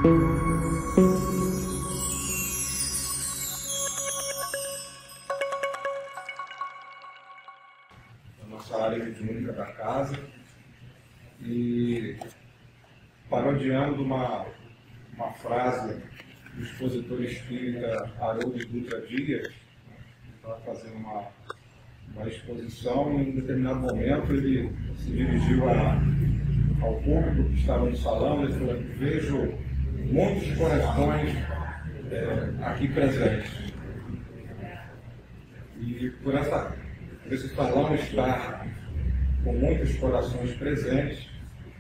A nossa área mediúnica da casa, e parodiando uma frase do expositor espírita Haroldo Dutra Dias, estava fazendo uma exposição, e em determinado momento ele se dirigiu ao público que estava no salão. Ele falou: vejo muitos corações aqui presentes, e por esse salão estar com muitos corações presentes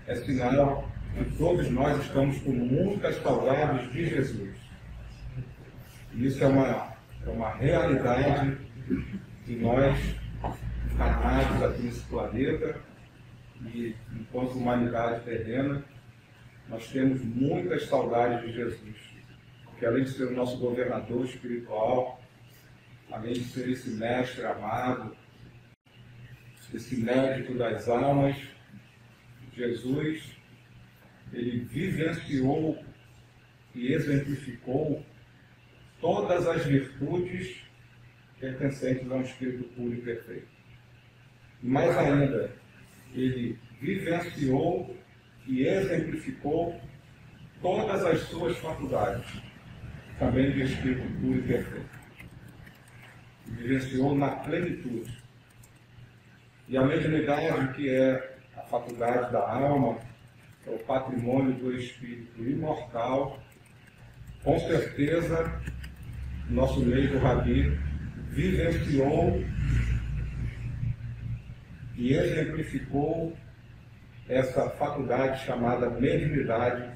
é sinal que todos nós estamos com muitas saudades de Jesus. E isso é uma realidade de nós encarnados aqui nesse planeta, e enquanto humanidade terrena, nós temos muitas saudades de Jesus, que além de ser o nosso governador espiritual, além de ser esse mestre amado, esse médico das almas, Jesus, ele vivenciou e exemplificou todas as virtudes pertencentes a um espírito puro e perfeito. Mais ainda, ele vivenciou e exemplificou todas as suas faculdades, também de espírito puro e perfeito. Vivenciou na plenitude. E a mediunidade, que é a faculdade da alma, é o patrimônio do espírito imortal, com certeza, nosso leigo Rabi vivenciou e exemplificou essa faculdade chamada mediunidade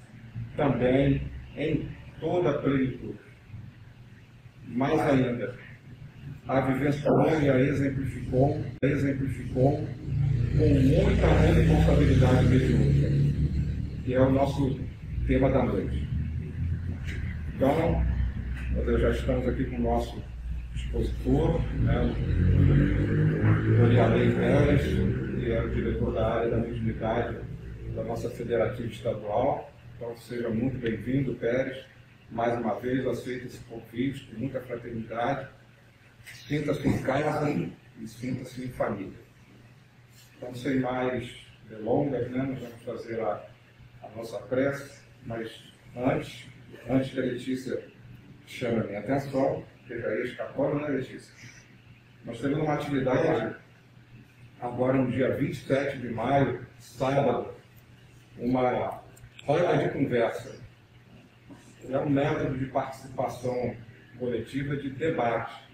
também em toda a plenitude. Mais ainda, a vivenciou e a exemplificou com muita responsabilidade mediúnica, que é o nosso tema da noite. Então, nós já estamos aqui com o nosso expositor, o Orialei Pérez, que é o diretor da área da mediunidade da nossa federativa estadual. Então, seja muito bem-vindo, Pérez. Mais uma vez, aceita esse convite com muita fraternidade. Sinta-se em casa e sinta-se em família. Então, sem mais delongas, nós vamos fazer a nossa prece, mas antes que a Letícia chame a minha atenção, que já ia escapando, né, Letícia? Nós temos uma atividade agora no dia 27 de maio, sábado, uma roda de conversa. É um método de participação coletiva, de debate.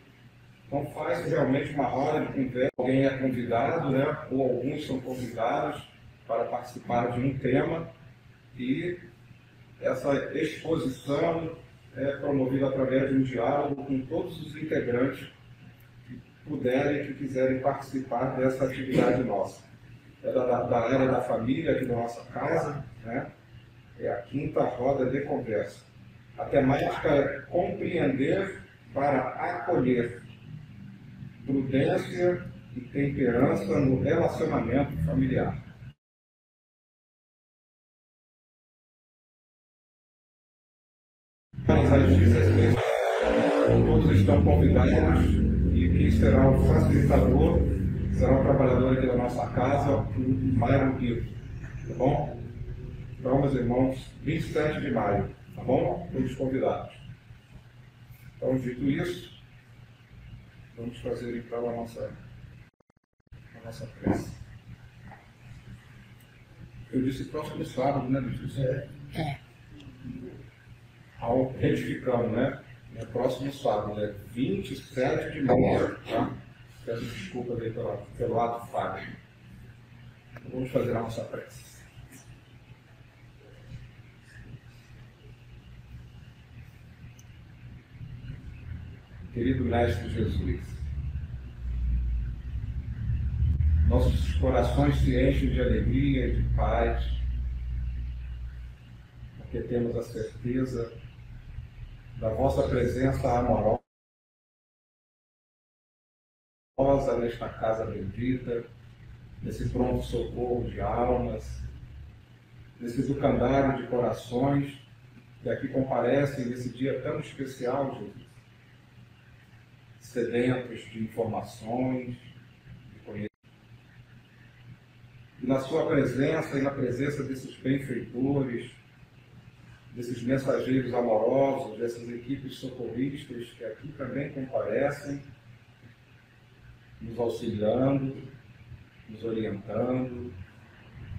Então faz realmente uma roda de conversa, alguém é convidado, ou alguns são convidados para participar de um tema, e essa exposição é promovida através de um diálogo com todos os integrantes que puderem, que quiserem participar dessa atividade nossa. É da área da família aqui da nossa casa, é a quinta roda de conversa. A temática é compreender para acolher, prudência e temperança no relacionamento familiar. Todos estão convidados, e quem será o facilitador será o trabalhador aqui da nossa casa, o Mário Guido. Tá bom? Então, meus irmãos, 27 de maio, tá bom? Todos convidados. Então, dito isso, vamos fazer então a nossa prece. Eu disse próximo sábado, né, Letícia? Ao retificando, É próximo sábado, 27 de maio, tá? Peço desculpas aí pelo ato falho. Então, vamos fazer a nossa prece. Querido Mestre Jesus, nossos corações se enchem de alegria e de paz, porque temos a certeza da vossa presença amorosa nesta casa bendita, nesse pronto socorro de almas, nesse educandário de corações que aqui comparecem nesse dia tão especial, Jesus, sedentos de informações, de conhecimento. E na sua presença e na presença desses benfeitores, desses mensageiros amorosos, dessas equipes socorristas que aqui também comparecem, nos auxiliando, nos orientando,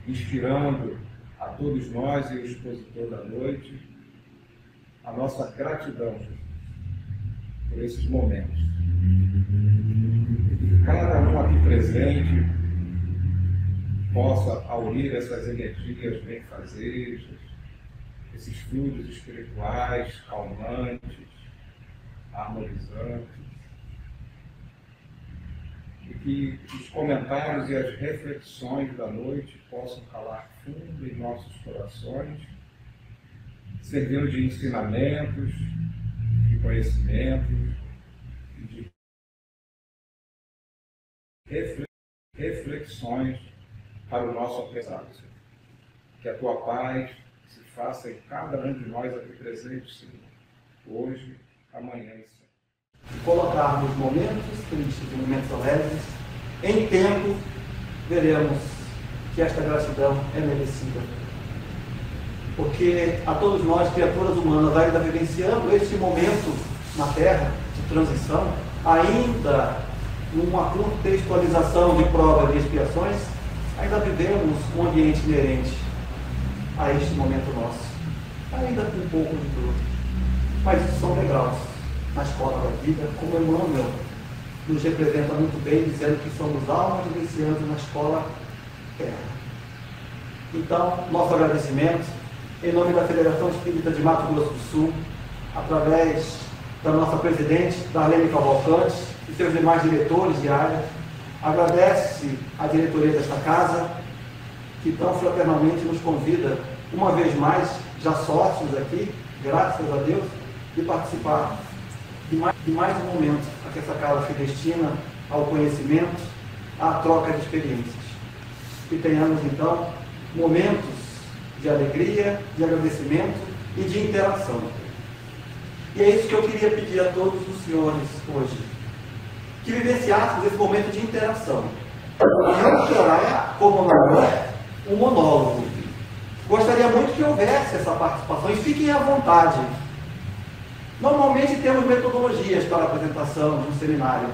inspirando a todos nós e o expositor da noite, a nossa gratidão, Jesus, por esses momentos. Cada um aqui presente possa unir essas energias benfazejas, esses fluidos espirituais calmantes, harmonizantes, e que os comentários e as reflexões da noite possam calar fundo em nossos corações, servindo de ensinamentos, de conhecimentos, de reflexões para o nosso aprendizado. Que a tua paz se faça em cada um de nós aqui presentes, Senhor, hoje, amanhã e sempre. Colocarmos momentos tristes e momentos alegres em tempo, veremos que esta gratidão é merecida. Porque a todos nós, criaturas humanas, ainda vivenciando este momento na Terra de transição, ainda numa contextualização de provas e expiações, ainda vivemos um ambiente inerente a este momento nosso, ainda com um pouco de dor, mas isso são degraus na escola da vida, como Emmanuel nos representa muito bem, dizendo que somos almas vivenciando na escola terra. Então, nosso agradecimento, em nome da Federação Espírita de Mato Grosso do Sul, através da nossa presidente, Darlene Cavalcante, e seus demais diretores de área, agradece a diretoria desta casa, que tão fraternalmente nos convida, uma vez mais, já sócios aqui, graças a Deus, de participar de mais um momento a que essa casa se destina ao conhecimento, à troca de experiências. Que tenhamos, então, momentos de alegria, de agradecimento e de interação. E é isso que eu queria pedir a todos os senhores hoje, que vivenciássemos esse momento de interação. Não será, como não é, um monólogo. Gostaria muito que houvesse essa participação, e fiquem à vontade. Normalmente temos metodologias para a apresentação de um seminário.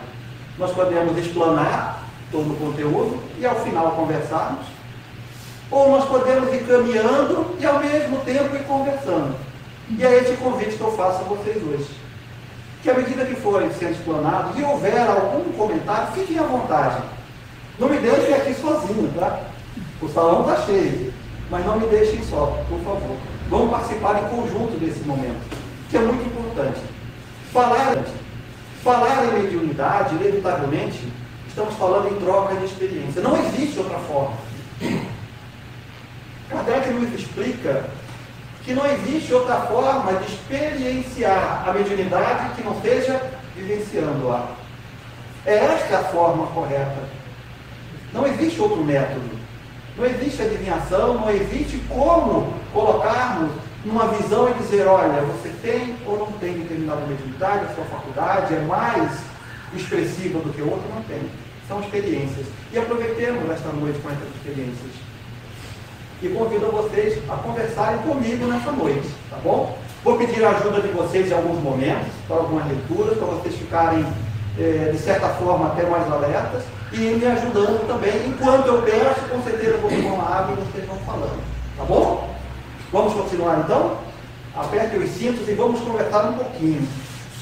Nós podemos explanar todo o conteúdo e ao final conversarmos, ou nós podemos ir caminhando e ao mesmo tempo ir conversando. E é esse convite que eu faço a vocês hoje. Que à medida que forem sendo explanados e houver algum comentário, fiquem à vontade. Não me deixem aqui sozinho, tá? O salão está cheio, mas não me deixem só, por favor. Vamos participar em conjunto desse momento, que é muito importante. Falar em mediunidade, inevitavelmente, estamos falando em troca de experiência. Não existe outra forma. Kardec nos explica que não existe outra forma de experienciar a mediunidade que não seja vivenciando-a. É esta a forma correta. Não existe outro método. Não existe adivinhação, não existe como colocarmos numa visão e dizer, olha, você tem ou não tem determinada mediunidade, a sua faculdade é mais expressiva do que outra, não tem. São experiências. E aproveitemos esta noite com essas experiências. E convido vocês a conversarem comigo nessa noite, tá bom? Vou pedir a ajuda de vocês em alguns momentos, para algumas leituras, para vocês ficarem, de certa forma, até mais alertas, e me ajudando também. Enquanto eu peço, com certeza vou tomar uma água e vocês vão falando, tá bom? Vamos continuar então? Apertem os cintos e vamos conversar um pouquinho.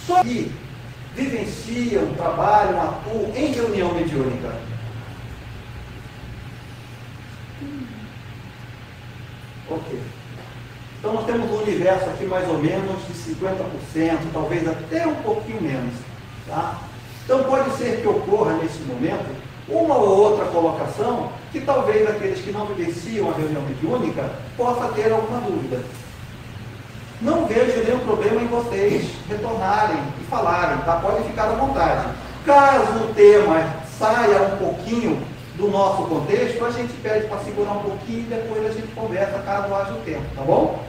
Só que vivenciam, trabalham, atuam em reunião mediúnica. Ok. Então nós temos um universo aqui mais ou menos de 50%, talvez até um pouquinho menos. Tá? Então pode ser que ocorra nesse momento uma ou outra colocação que talvez aqueles que não vivenciam a reunião mediúnica possa ter alguma dúvida. Não vejo nenhum problema em vocês retornarem e falarem, tá? Podem ficar à vontade. Caso o tema saia um pouquinho do nosso contexto, a gente pede para segurar um pouquinho e depois a gente conversa caso haja o tempo, tá bom?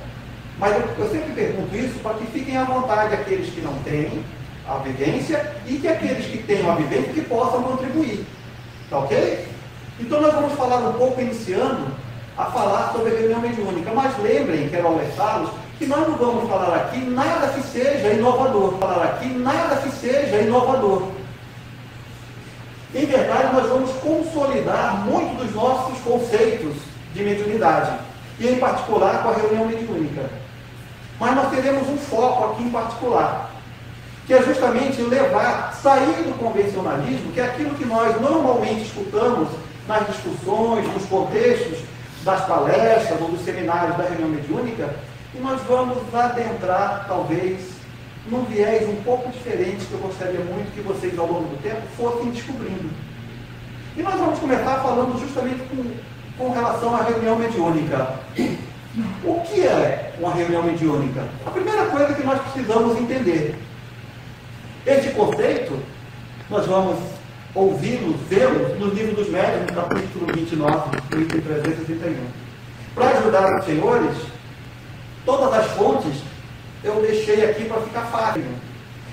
Mas eu sempre pergunto isso para que fiquem à vontade aqueles que não têm a vivência e que aqueles que tenham a vivência que possam contribuir. Tá ok? Então nós vamos falar um pouco, iniciando a falar sobre a reunião mediúnica. Mas lembrem, quero alertá-los, que nós não vamos falar aqui nada que seja inovador. Em verdade, nós vamos consolidar muito dos nossos conceitos de mediunidade, e em particular com a reunião mediúnica. Mas nós teremos um foco aqui em particular, que é justamente sair do convencionalismo, que é aquilo que nós normalmente escutamos nas discussões, nos contextos das palestras ou dos seminários da reunião mediúnica, e nós vamos adentrar, talvez, num viés um pouco diferente, que eu gostaria muito que vocês, ao longo do tempo, fossem descobrindo. E nós vamos começar falando justamente com relação à reunião mediúnica. O que é uma reunião mediúnica? A primeira coisa que nós precisamos entender. Este conceito, nós vamos ouvi-lo, vê-lo no livro dos médiuns, no capítulo 29, do item 361. Para ajudar os senhores, todas as fontes eu deixei aqui para ficar fácil.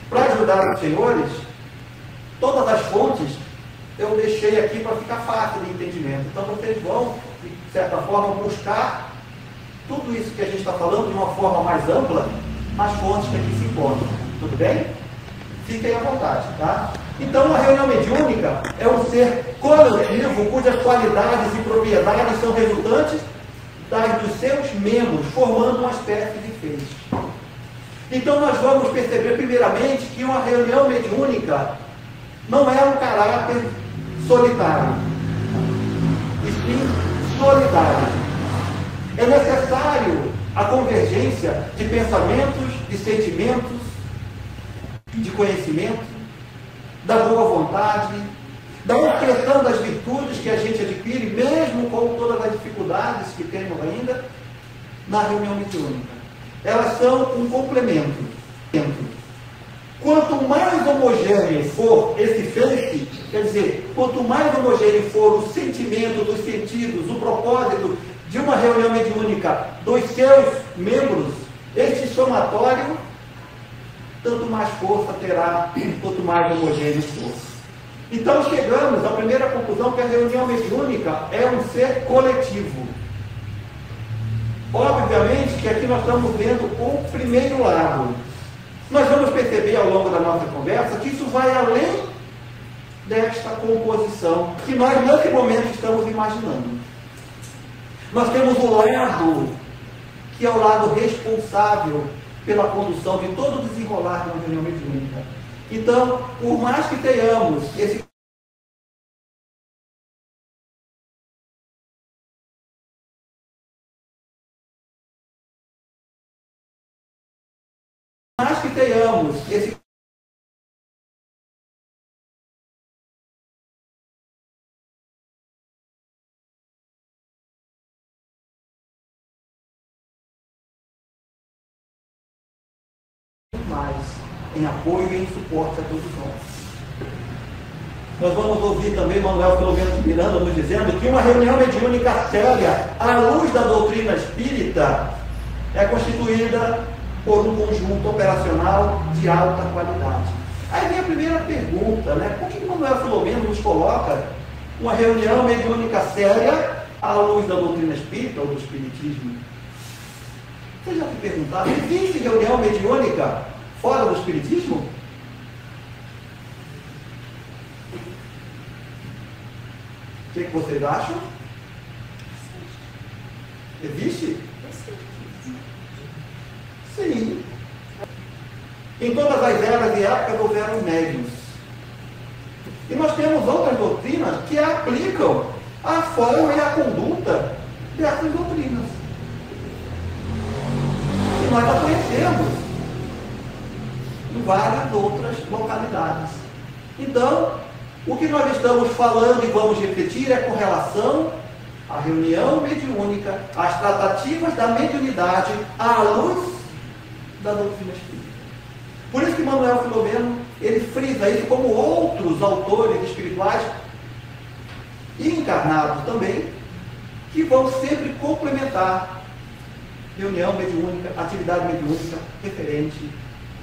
Para ajudar os senhores, todas as fontes eu deixei aqui para ficar fácil de entendimento. Então vocês vão, de certa forma, buscar tudo isso que a gente está falando de uma forma mais ampla nas fontes que aqui se encontram. Tudo bem? Fiquem à vontade, tá? Então, a reunião mediúnica é um ser coletivo cujas qualidades e propriedades são resultantes dos seus membros, formando uma espécie de feixe. Então, nós vamos perceber, primeiramente, que uma reunião mediúnica não é um caráter solitário, e sim solidário. É necessário a convergência de pensamentos, de sentimentos, de conhecimento, da boa vontade, da expressão das virtudes que a gente adquire, mesmo com todas as dificuldades que temos ainda, na reunião mediúnica. Elas são um complemento. Quanto mais homogêneo for esse feixe, quer dizer, quanto mais homogêneo for o sentimento dos sentidos, o propósito de uma reunião mediúnica dos seus membros, este somatório, tanto mais força terá, quanto mais homogêneo for. Então chegamos à primeira conclusão, que a reunião mediúnica é um ser coletivo. Obviamente que aqui nós estamos vendo o primeiro lado. Nós vamos perceber ao longo da nossa conversa que isso vai além desta composição que nós nesse momento estamos imaginando. Nós temos o lado que é o lado responsável pela condução de todo o desenrolar de uma reunião mediúnica. Então, por mais que tenhamos esse mais em apoio e em suporte a todos nós. Nós vamos ouvir também Manuel Filomeno de Miranda nos dizendo que uma reunião mediúnica séria, à luz da doutrina espírita, é constituída por um conjunto operacional de alta qualidade. Aí vem a primeira pergunta, né? Por que Manuel Filomeno nos coloca uma reunião mediúnica séria à luz da doutrina espírita ou do espiritismo? Vocês já se perguntaram, existe reunião mediúnica fora do espiritismo? O que vocês acham? Existe? Sim. Em todas as eras e épocas houveram médiuns. E nós temos outras doutrinas que aplicam a forma e a conduta dessas doutrinas. E nós a conhecemos em várias outras localidades. Então, o que nós estamos falando e vamos repetir é com relação à reunião mediúnica, às tratativas da mediunidade à luz da doutrina espírita. Por isso que Manuel Filomeno, ele frisa isso, como outros autores espirituais, e encarnados também, que vão sempre complementar reunião mediúnica, atividade mediúnica referente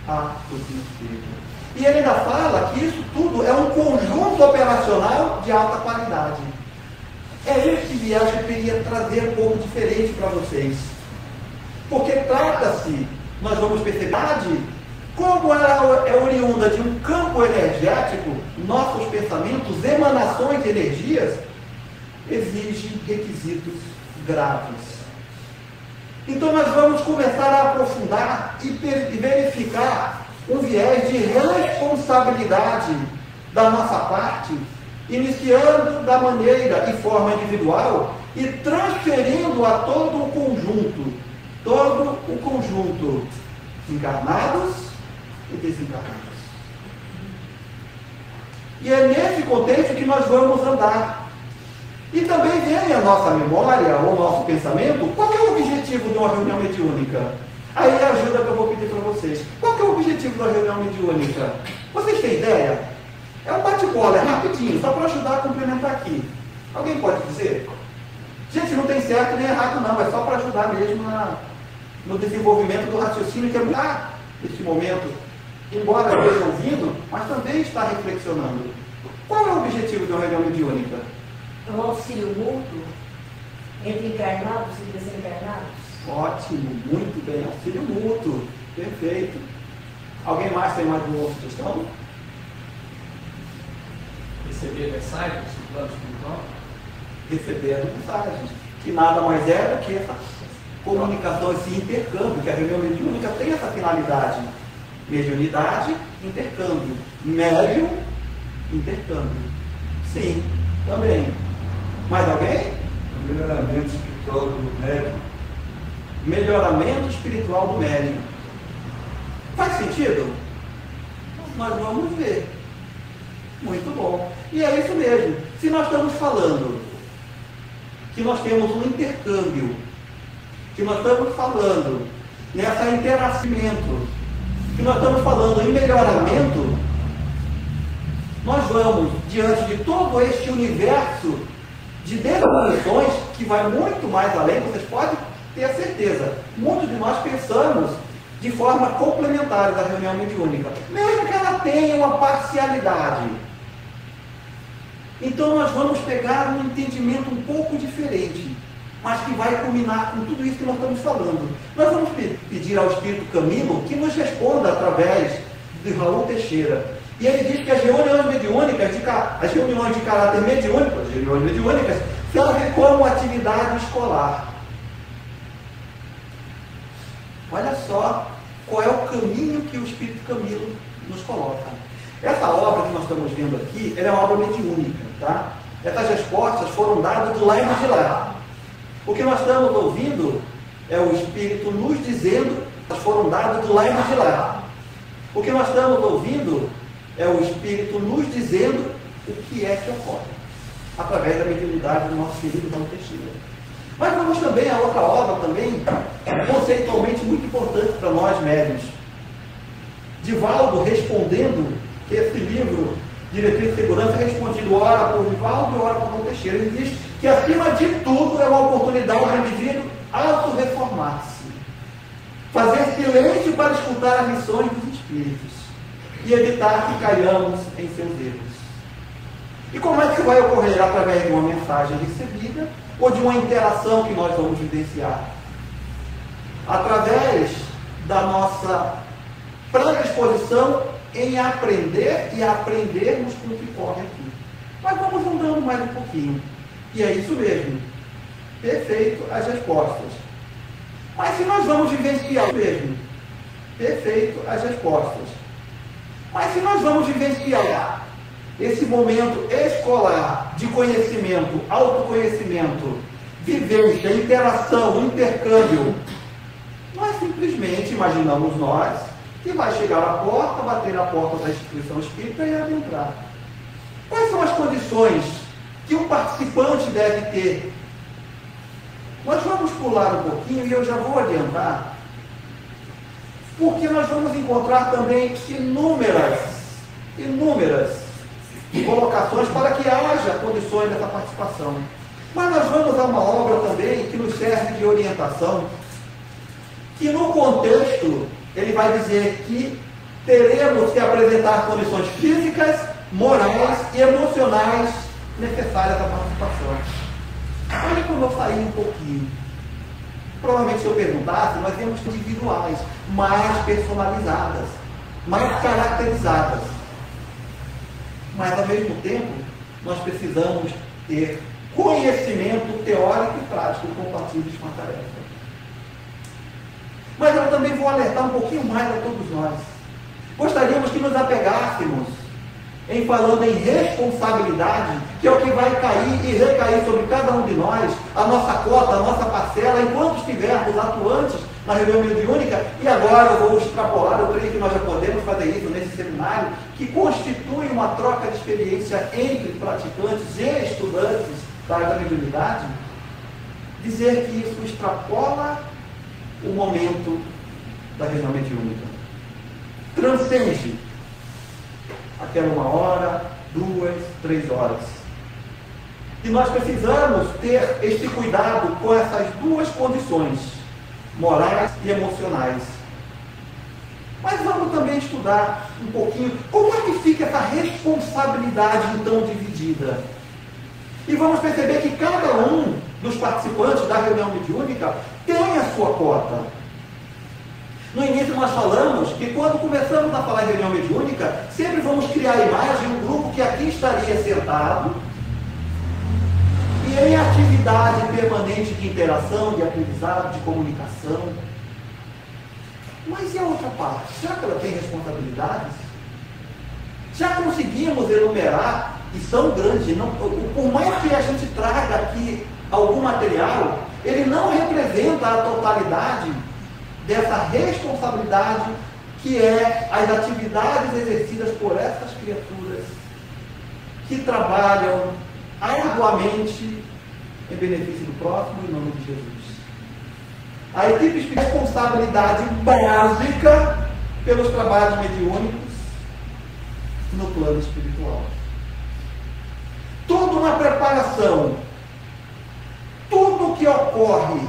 a doutrina espírita. E ele ainda fala que isso tudo é um conjunto operacional de alta qualidade. É este viés que eu queria trazer um pouco diferente para vocês. Porque trata-se, nós vamos perceber, como ela é oriunda de um campo energético, nossos pensamentos, emanações de energias, exigem requisitos graves. Então nós vamos começar a aprofundar e verificar um viés de responsabilidade da nossa parte, iniciando da maneira e forma individual e transferindo a todo o conjunto, encarnados e desencarnados. E é nesse contexto que nós vamos andar. E também vem à nossa memória, ou nosso pensamento, qual é o objetivo de uma reunião mediúnica? Aí é a ajuda que eu vou pedir para vocês. Qual é o objetivo de uma reunião mediúnica? Vocês têm ideia? É um bate-bola, é rapidinho, só para ajudar a complementar aqui. Alguém pode dizer? Gente, não tem certo nem errado não, é só para ajudar mesmo no desenvolvimento do raciocínio, que é muito neste momento, embora esteja ouvindo, mas também está reflexionando. Qual é o objetivo de uma reunião mediúnica? Um auxílio mútuo entre encarnados e desencarnados. Ótimo, muito bem, auxílio mútuo, perfeito. Alguém mais tem mais uma outra questão? Receber mensagens do plano espiritual? Receber mensagens, que nada mais é do que essa comunicação, esse intercâmbio, que a reunião mediúnica tem essa finalidade. Mediunidade, intercâmbio. Médium, intercâmbio. Sim, também. Mais alguém? Melhoramento espiritual do médium. Melhoramento espiritual do médium. Faz sentido? Nós vamos ver. Muito bom. E é isso mesmo. Se nós estamos falando que nós temos um intercâmbio, que nós estamos falando nessa interação, que nós estamos falando em melhoramento, nós vamos, diante de todo este universo de definições, que vai muito mais além, vocês podem ter a certeza, muitos de nós pensamos de forma complementar da reunião mediúnica, mesmo que ela tenha uma parcialidade. Então nós vamos pegar um entendimento um pouco diferente, mas que vai culminar com tudo isso que nós estamos falando. Nós vamos pedir ao Espírito Camilo que nos responda através de Raul Teixeira. E ele diz que as reuniões mediúnicas, as reuniões de caráter mediúnico, as reuniões mediúnicas, servem como atividade escolar. Olha só qual é o caminho que o Espírito Camilo nos coloca. Essa obra que nós estamos vendo aqui, ela é uma obra mediúnica, tá? Essas respostas foram dadas do lá e de lá. O que nós estamos ouvindo é o Espírito nos dizendo, elas foram dadas do lá e de lá. O que nós estamos ouvindo é o Espírito nos dizendo o que é que ocorre, através da mediunidade do nosso querido Raul Teixeira. Mas vamos também a outra obra também, conceitualmente muito importante para nós médiuns. Divaldo respondendo esse livro, Diretriz de Segurança, respondido ora por Divaldo e ora por Raul Teixeira. Ele diz que, acima de tudo, é uma oportunidade do indivíduo auto-reformar-se, fazer silêncio para escutar as lições dos Espíritos e evitar que caiamos em seus erros. E como é que isso vai ocorrer? Através de uma mensagem recebida ou de uma interação que nós vamos vivenciar? Através da nossa predisposição em aprender e aprendermos com o que corre aqui. Mas vamos andando mais um pouquinho. E é isso mesmo. Perfeito as respostas. Mas se nós vamos vivenciar mesmo, perfeito as respostas. Mas se nós vamos vivenciar esse momento escolar de conhecimento, autoconhecimento, vivência, interação, intercâmbio, nós simplesmente imaginamos nós que vai chegar à porta, bater na porta da instituição espírita e adentrar. Quais são as condições que um participante deve ter? Nós vamos pular um pouquinho e eu já vou adiantar, porque nós vamos encontrar também inúmeras colocações para que haja condições dessa participação. Mas nós vamos a uma obra também que nos serve de orientação, que no contexto ele vai dizer que teremos que apresentar condições físicas, morais e emocionais necessárias à participação. Olha como eu saí um pouquinho. Provavelmente, se eu perguntasse, nós temos individuais, mais personalizadas, mais caracterizadas. Mas, ao mesmo tempo, nós precisamos ter conhecimento teórico e prático compatíveis com a tarefa. Mas eu também vou alertar um pouquinho mais a todos nós. Gostaríamos que nos apegássemos em falando em responsabilidade, que é o que vai cair e recair sobre cada um de nós, a nossa cota, a nossa parcela, enquanto estivermos atuantes na reunião mediúnica. E agora eu vou extrapolar, eu creio que nós já podemos fazer isso nesse seminário, que constitui uma troca de experiência entre praticantes e estudantes da área da mediunidade, dizer que isso extrapola o momento da reunião mediúnica. Transcende aquela 1 hora, 2, 3 horas. E nós precisamos ter este cuidado com essas duas condições, morais e emocionais. Mas vamos também estudar um pouquinho como é que fica essa responsabilidade então dividida. E vamos perceber que cada um dos participantes da reunião mediúnica tem a sua cota. No início nós falamos que quando começamos a falar em reunião mediúnica, sempre vamos criar a imagem de um grupo que aqui estaria sentado e em atividade permanente de interação, de aprendizado, de comunicação. Mas e a outra parte? Será que ela tem responsabilidades? Já conseguimos enumerar, e são grandes, não, por mais que a gente traga aqui algum material, ele não representa a totalidade dessa responsabilidade que é as atividades exercidas por essas criaturas que trabalham arduamente em benefício do próximo em nome de Jesus. A equipe de responsabilidade básica pelos trabalhos mediúnicos no plano espiritual. Toda uma preparação, tudo que ocorre,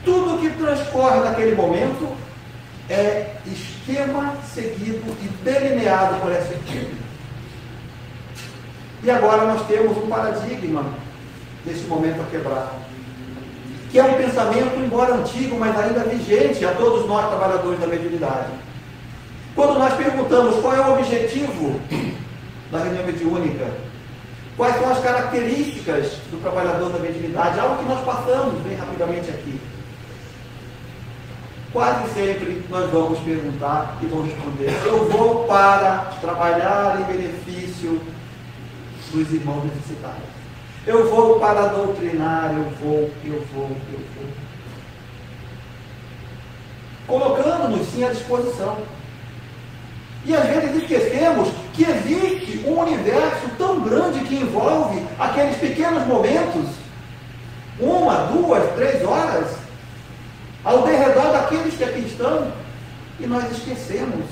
tudo que transcorre naquele momento é esquema seguido e delineado por essa equipe. E agora nós temos um paradigma nesse momento a quebrar, que é um pensamento, embora antigo, mas ainda vigente a todos nós trabalhadores da mediunidade. Quando nós perguntamos qual é o objetivo da reunião mediúnica, quais são as características do trabalhador da mediunidade, algo que nós passamos bem rapidamente aqui. Quase sempre nós vamos perguntar e vamos responder: eu vou para trabalhar em benefício dos irmãos necessitados. Eu vou para doutrinar, eu vou. Colocando-nos sim à disposição. E às vezes esquecemos que existe um universo tão grande que envolve aqueles pequenos momentos, 1, 2, 3 horas, ao derredor daqueles que aqui estão, e nós esquecemos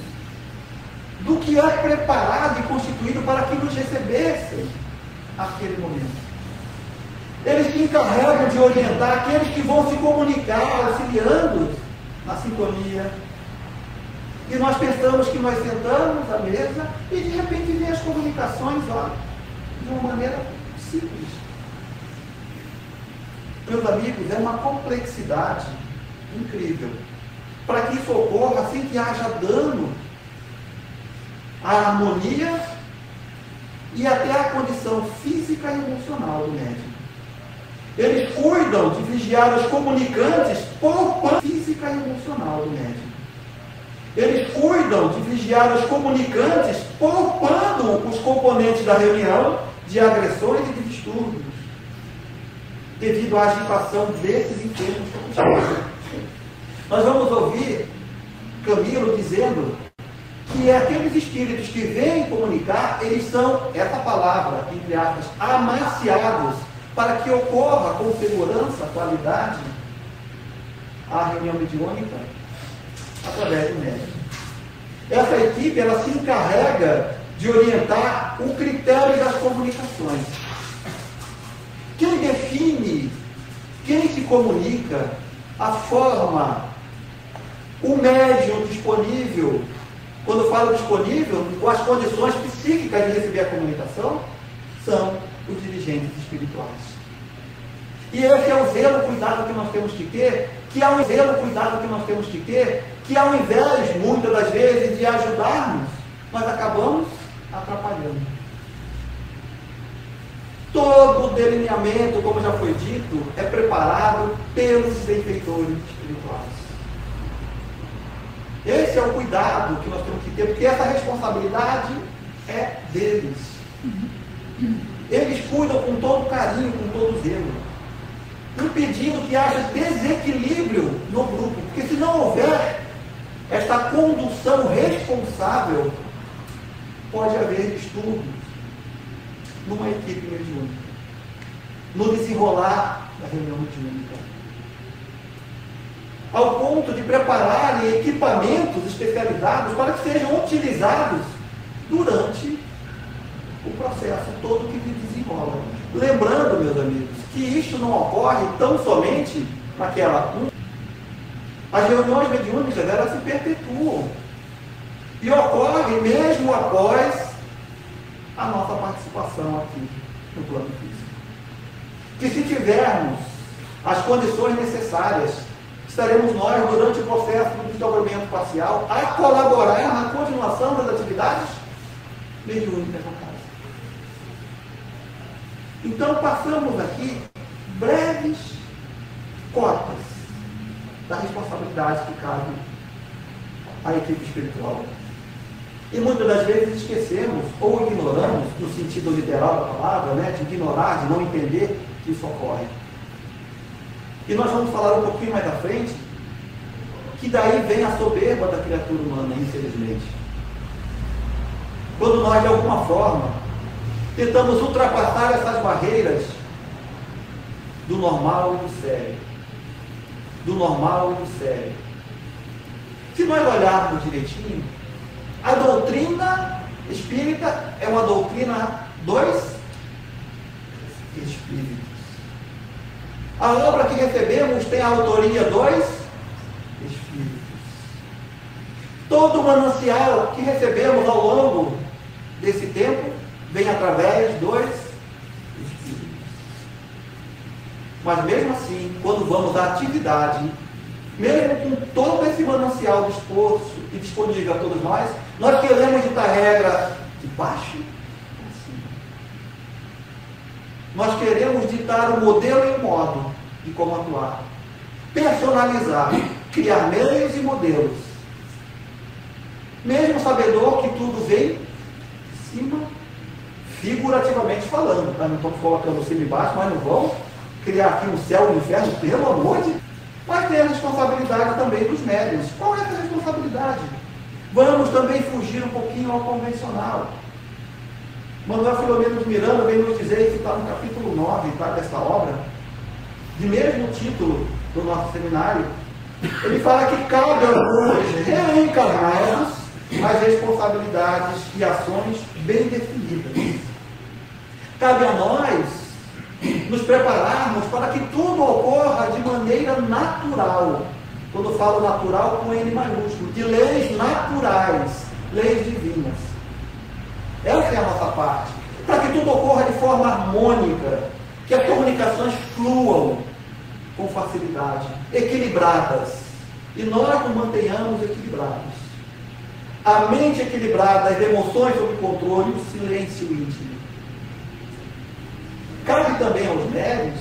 do que é preparado e constituído para que nos recebessem aquele momento. Eles se encarregam de orientar aqueles que vão se comunicar, auxiliando na sintonia. E nós pensamos que nós sentamos à mesa e de repente vem as comunicações, de uma maneira simples. Meus amigos, é uma complexidade incrível. Para que isso ocorra sem que haja dano à harmonia e até à condição física e emocional do médium. Eles cuidam de vigiar os comunicantes, poupando a física e emocional do médium. Eles cuidam de vigiar os comunicantes, poupando os componentes da reunião de agressões e de distúrbios, devido à agitação desses enfermos. Nós vamos ouvir Camilo dizendo que aqueles espíritos que vêm comunicar, eles são, essa palavra, entre aspas, amaciados, para que ocorra com segurança, qualidade, a reunião mediúnica através do médium. Essa equipe, ela se encarrega de orientar o critério das comunicações. Quem define, quem se comunica, a forma O médium disponível, quando eu falo disponível, as condições psíquicas de receber a comunicação são os dirigentes espirituais. E esse é o zelo, cuidado que nós temos que ter, que ao invés, muitas das vezes, de ajudarmos, nós acabamos atrapalhando. Todo o delineamento, como já foi dito, é preparado pelos benfeitores espirituais. Esse é o cuidado que nós temos que ter, porque essa responsabilidade é deles. Eles cuidam com todo carinho, com todo zelo, impedindo que haja desequilíbrio no grupo, porque se não houver esta condução responsável, pode haver distúrbios numa equipe mediúnica, no desenrolar da reunião mediúnica, ao ponto de prepararem equipamentos especializados para que sejam utilizados durante o processo todo que se desenrola. Lembrando, meus amigos, que isto não ocorre tão somente naquela... As reuniões mediúnicas, elas se perpetuam. E ocorre mesmo após a nossa participação aqui no plano físico. Que se tivermos as condições necessárias, estaremos nós, durante o processo do desdobramento parcial, a colaborar na continuação das atividades mediúnicas na casa. Então, passamos aqui breves cotas da responsabilidade que cabe à equipe espiritual. E muitas das vezes esquecemos ou ignoramos, no sentido literal da palavra, né, de ignorar, de não entender que isso ocorre. E nós vamos falar um pouquinho mais à frente que daí vem a soberba da criatura humana, infelizmente. Quando nós, de alguma forma, tentamos ultrapassar essas barreiras do normal e do sério. Do normal e do sério. Se nós olharmos direitinho, a doutrina espírita é uma doutrina dos espíritos. A obra que recebemos tem a autoria dos espíritos. Todo o manancial que recebemos ao longo desse tempo vem através dos espíritos. Mas mesmo assim, quando vamos à atividade, mesmo com todo esse manancial disposto e disponível a todos nós queremos ditar regra de baixo para cima. Nós queremos ditar o modelo e o modo de como atuar. Personalizar, criar meios e modelos. Mesmo sabedor que tudo vem de cima, figurativamente falando. Não estamos colocando cima e baixo, mas não vamos criar aqui um céu e um inferno, pelo amor de Deus. Mas tem a responsabilidade também dos médiuns. Qual é essa responsabilidade? Vamos também fugir um pouquinho ao convencional. Manuel Filomeno de Miranda vem nos dizer, isso está no capítulo 9, tá, dessa obra, de mesmo título do nosso seminário, ele fala que cabe aos reencarnados as responsabilidades e ações bem definidas. Cabe a nós nos prepararmos para que tudo ocorra de maneira natural. Quando eu falo natural, com N maiúsculo, de leis naturais, leis divinas. Essa é a nossa parte. Para que tudo ocorra de forma harmônica, que as comunicações fluam com facilidade, equilibradas. E nós nos mantenhamos equilibrados. A mente equilibrada, as emoções sob controle, o silêncio íntimo. Cabe também aos médiuns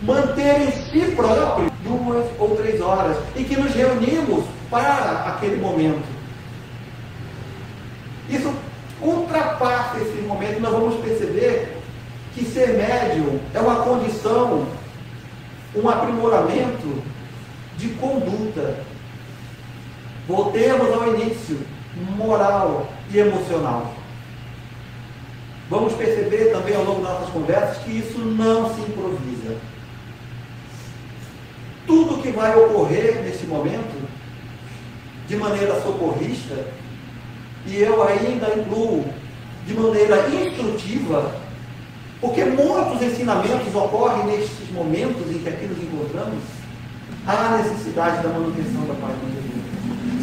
manterem si próprios 2 ou 3 horas em que nos reunimos para aquele momento. Isso ultrapassa esse momento, nós vamos perceber que ser médium é uma condição, um aprimoramento de conduta. Voltemos ao início, moral e emocional. Vamos perceber também ao longo das nossas conversas que isso não se improvisa. Tudo que vai ocorrer nesse momento, de maneira socorrista, e eu ainda incluo de maneira instrutiva, porque muitos ensinamentos ocorrem nestes momentos em que aqui nos encontramos, há necessidade da manutenção da paz de Deus.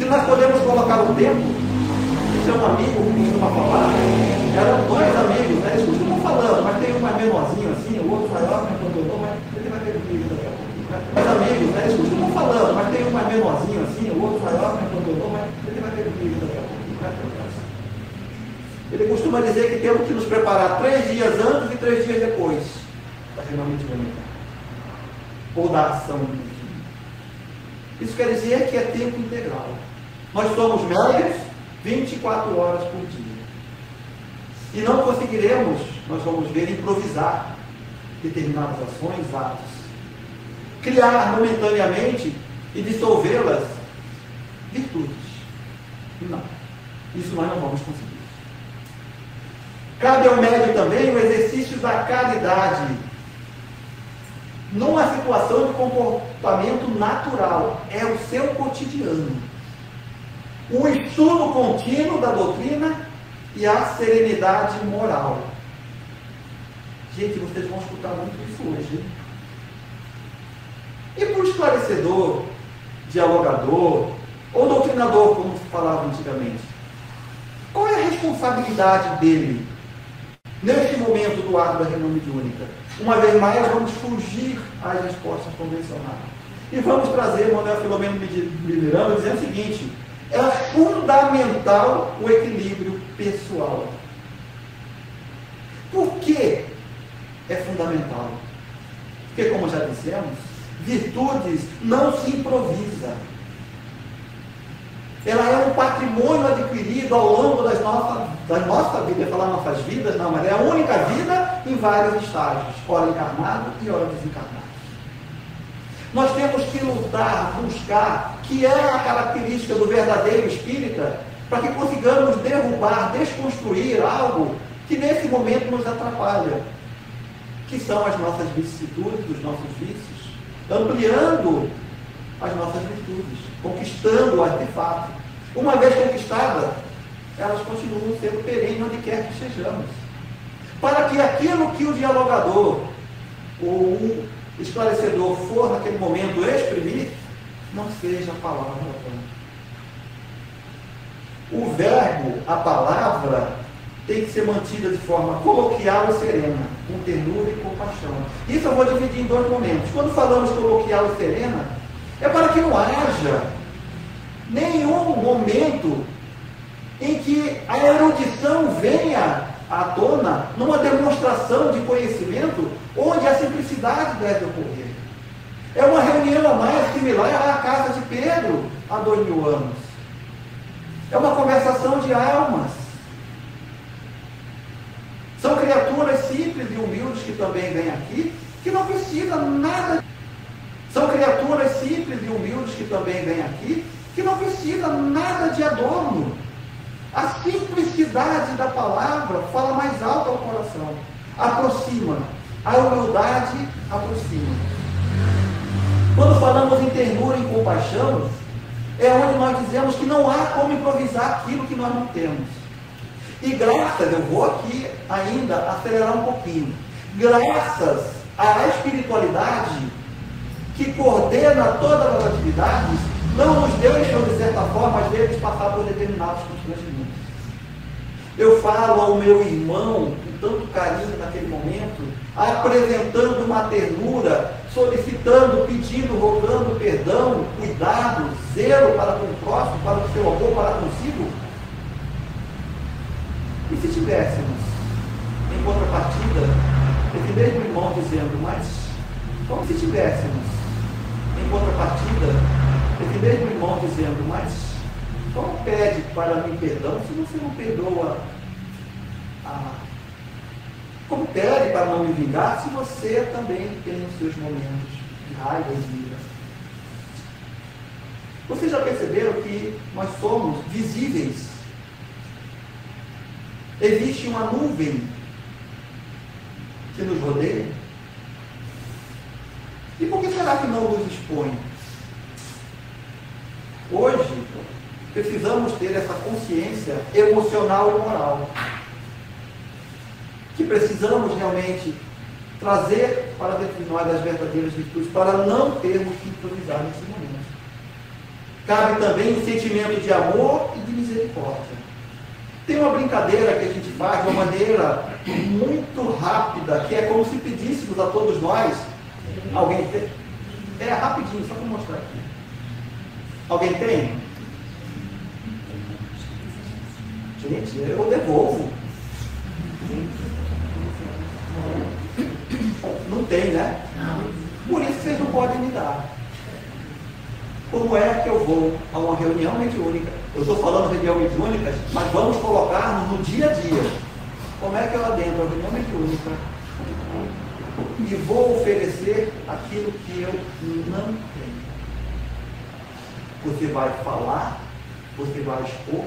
Se nós podemos colocar o tempo, isso é um amigo que costuma falar, eram dois amigos, né? Eles costumam falando, mas tem um mais menorzinho assim, o outro maior, que abandonou, mas ele vai ter vídeo daqui a pouco. Dois amigos, né? Eles costumam falando, mas tem um mais menorzinho assim, o outro maior, que abandonou, mas ele vai ter vídeo daqui a pouco. Ele costuma dizer que temos que nos preparar 3 dias antes e 3 dias depois da reunião mediúnica, ou da ação mediúnica. Isso quer dizer que é tempo integral. Nós somos médios 24 horas por dia. E não conseguiremos, nós vamos ver, improvisar determinadas ações, atos. Criar momentaneamente e dissolvê-las virtudes. Não. Isso nós não vamos conseguir. Cabe ao médium também o exercício da caridade. Numa situação de comportamento natural. É o seu cotidiano. O estudo contínuo da doutrina e a serenidade moral. Gente, vocês vão escutar muito isso hoje, hein? E para o esclarecedor, dialogador, ou doutrinador, como se falava antigamente, qual é a responsabilidade dele neste momento do ato da reunião mediúnica? Uma vez mais, vamos fugir às respostas convencionais. E vamos trazer Manuel Filomeno Miranda dizendo o seguinte: é fundamental o equilíbrio pessoal. Por que é fundamental? Porque, como já dissemos, virtudes não se improvisa. Ela é um patrimônio adquirido ao longo da nossa vida. Eu ia falar nossas vidas, não, mas é a única vida em vários estágios, ora encarnado e ora desencarnado. Nós temos que lutar, buscar, que é a característica do verdadeiro espírita, para que consigamos derrubar, desconstruir algo que nesse momento nos atrapalha, que são as nossas vicissitudes, os nossos vícios, ampliando as nossas virtudes, conquistando-as de fato. Uma vez conquistadas, elas continuam sendo perenes onde quer que estejamos. Para que aquilo que o dialogador ou o esclarecedor for naquele momento exprimir, não seja a palavra. O verbo, a palavra, tem que ser mantida de forma coloquial e serena, com ternura e compaixão. Isso eu vou dividir em 2 momentos. Quando falamos coloquial e serena, é para que não haja nenhum momento em que a erudição venha à tona numa demonstração de conhecimento onde a simplicidade deve ocorrer. É uma reunião a mais similar à casa de Pedro há 2000 anos. É uma conversação de almas. São criaturas simples e humildes que também vêm aqui, que não precisam nada. São criaturas simples e humildes que também vêm aqui, que não precisam nada de adorno. A simplicidade da palavra fala mais alto ao coração. Aproxima. A humildade aproxima. Quando falamos em ternura e em compaixão, é onde nós dizemos que não há como improvisar aquilo que nós não temos. E graças, eu vou aqui ainda acelerar um pouquinho, graças à espiritualidade que coordena todas as atividades, não nos deixam, de certa forma, às vezes, passar por determinados constrangimentos. Eu falo ao meu irmão, com tanto carinho naquele momento, apresentando uma ternura, solicitando, pedindo, rogando perdão, cuidado, zelo para com o próximo, para o seu amor, para consigo. E se tivéssemos, em contrapartida, esse mesmo irmão dizendo, mas como se tivéssemos, em contrapartida, esse mesmo irmão dizendo, mas como pede para mim perdão se você não perdoa como pede para não me vingar se você também tem os seus momentos de raiva e ira? Vocês já perceberam que nós somos visíveis? Existe uma nuvem que nos rodeia? E por que será que não nos expõe? Hoje, precisamos ter essa consciência emocional e moral, que precisamos realmente trazer para dentro de nós as verdadeiras virtudes, para não termos que improvisar nesse momento. cabe também um sentimento de amor e de misericórdia. Tem uma brincadeira que a gente faz de uma maneira muito rápida, que é como se pedíssemos a todos nós. Alguém tem? É rapidinho, só para mostrar aqui. Alguém tem? Gente, eu devolvo. Não tem, né? Por isso vocês não podem me dar. Como é que eu vou a uma reunião mediúnica? Eu estou falando reunião mediúnica, mas vamos colocar no dia a dia. Como é que eu adentro a reunião mediúnica e vou oferecer aquilo que eu não tenho? Você vai falar, você vai expor,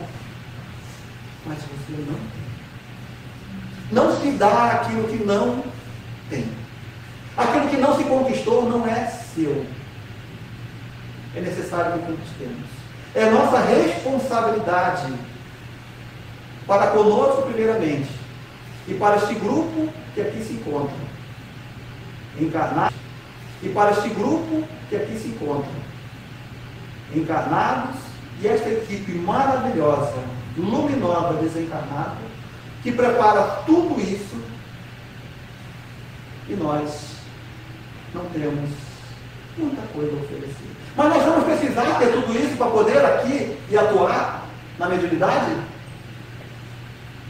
mas você não tem. Não se dá aquilo que não tem. Aquilo que não se conquistou não é seu. É necessário que conquistemos. É nossa responsabilidade para conosco, primeiramente, e para este grupo que aqui se encontra, encarnados, e para este grupo que aqui se encontra, encarnados, e esta equipe maravilhosa, luminosa, desencarnada, que prepara tudo isso, e nós não temos muita coisa a oferecer. Mas nós vamos precisar ter tudo isso para poder aqui e atuar na mediunidade?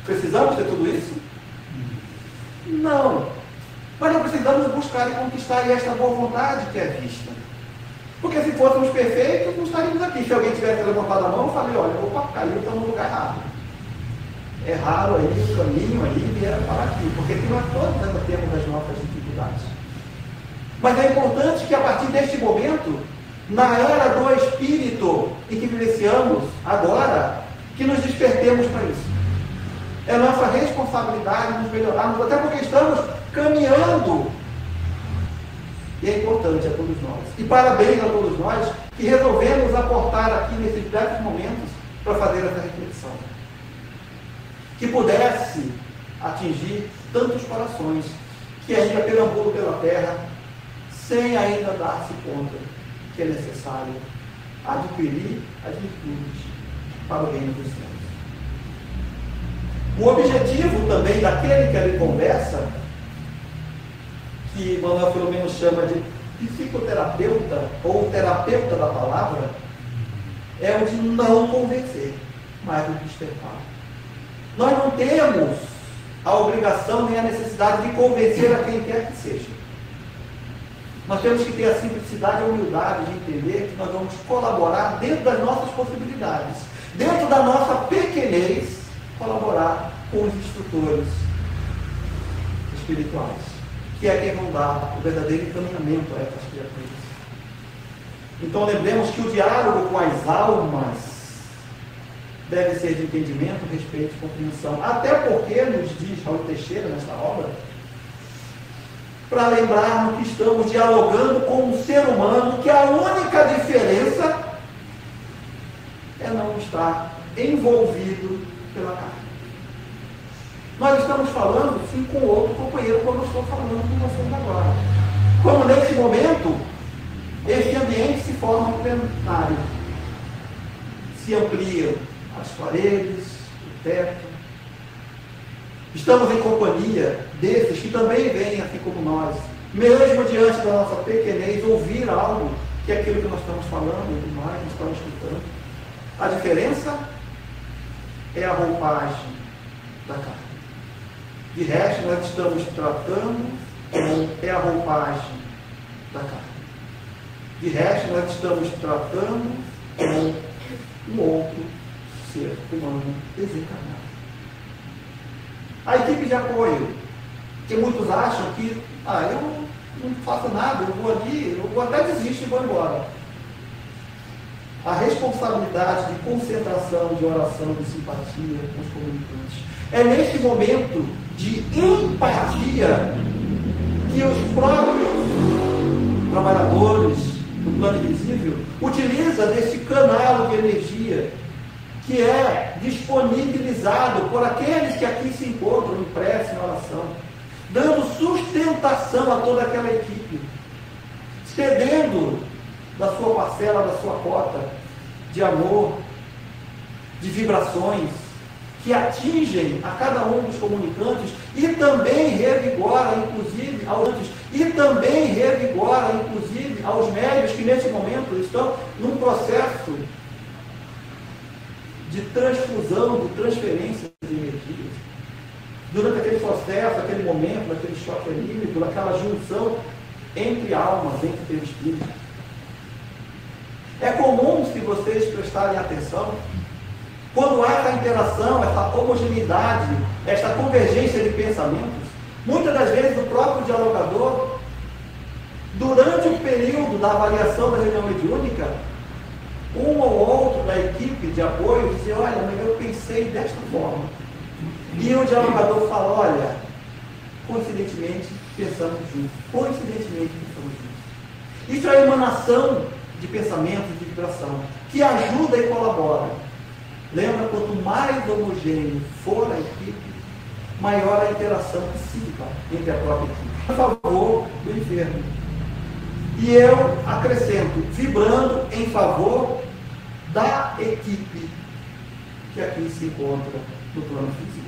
Precisamos ter tudo isso? Não. Mas nós precisamos buscar e conquistar esta boa vontade que é vista. Porque se fôssemos perfeitos, não estaríamos aqui. Se alguém tivesse levantado a mão, eu falei, olha, opa, caiu, estamos no lugar errado. É raro aí o caminho aí vieram para aqui, porque aqui nós todos ainda temos as nossas dificuldades. Mas é importante que a partir deste momento, na era do Espírito em que vivenciamos agora, que nos despertemos para isso. É nossa responsabilidade nos melhorarmos, até porque estamos caminhando. E é importante a todos nós. E parabéns a todos nós que resolvemos aportar aqui nesses breves momentos para fazer essa reflexão. Que pudesse atingir tantos corações que ainda perambulam pela terra sem ainda dar-se conta que é necessário adquirir as virtudes para o reino dos céus. O objetivo também daquele que ali conversa, que Manuel Filomeno chama de psicoterapeuta ou terapeuta da palavra, é o de não convencer, mas o despertar. Nós não temos a obrigação nem a necessidade de convencer a quem quer que seja. Nós temos que ter a simplicidade e a humildade de entender que nós vamos colaborar dentro das nossas possibilidades, dentro da nossa pequenez, colaborar com os instrutores espirituais, que é quem vão dar o verdadeiro encaminhamento a essas criaturas. Então lembremos que o diálogo com as almas deve ser de entendimento, respeito e compreensão. Até porque, nos diz Raul Teixeira nesta obra, para lembrarmos que estamos dialogando com um ser humano que a única diferença é não estar envolvido pela carne. Nós estamos falando, sim, com outro companheiro, como eu estou falando com vocês agora. Como nesse momento, esse ambiente se forma um plenário. Se ampliam as paredes, o teto. Estamos em companhia desses que também vêm, assim como nós, mesmo diante da nossa pequenez, ouvir algo que é aquilo que nós estamos falando e tudo mais, nós estamos escutando. A diferença é a roupagem da carne. De resto, nós estamos tratando é a roupagem da carne. De resto, nós estamos tratando um outro ser humano desencarnado. A equipe de apoio, que muitos acham que, eu não faço nada, eu vou ali, eu vou até desistir e vou embora. A responsabilidade de concentração, de oração, de simpatia com os comunicantes. É neste momento de empatia que os próprios trabalhadores do plano invisível utilizam desse canal de energia que é disponibilizado por aqueles que aqui se encontram em prece, em oração, dando sustentação a toda aquela equipe, cedendo da sua parcela, da sua cota, de amor, de vibrações, que atingem a cada um dos comunicantes e também revigora, inclusive, aos médios que nesse momento estão num processo de transfusão, de transferência de energias. Durante aquele processo, aquele momento, aquele choque anímico, aquela junção entre almas, entre espíritos. É comum, se vocês prestarem atenção, quando há essa interação, essa homogeneidade, essa convergência de pensamentos, muitas das vezes o próprio dialogador, durante o período da avaliação da reunião mediúnica, um ou outro da equipe de apoio diz: olha, mas eu pensei desta forma. E o dialogador fala: olha, coincidentemente pensamos juntos. Isso é a emanação de pensamento, de vibração, que ajuda e colabora. Lembra, quanto mais homogêneo for a equipe, maior a interação psíquica entre a própria equipe. A favor do enfermo. E eu acrescento, vibrando em favor da equipe que aqui se encontra no plano físico.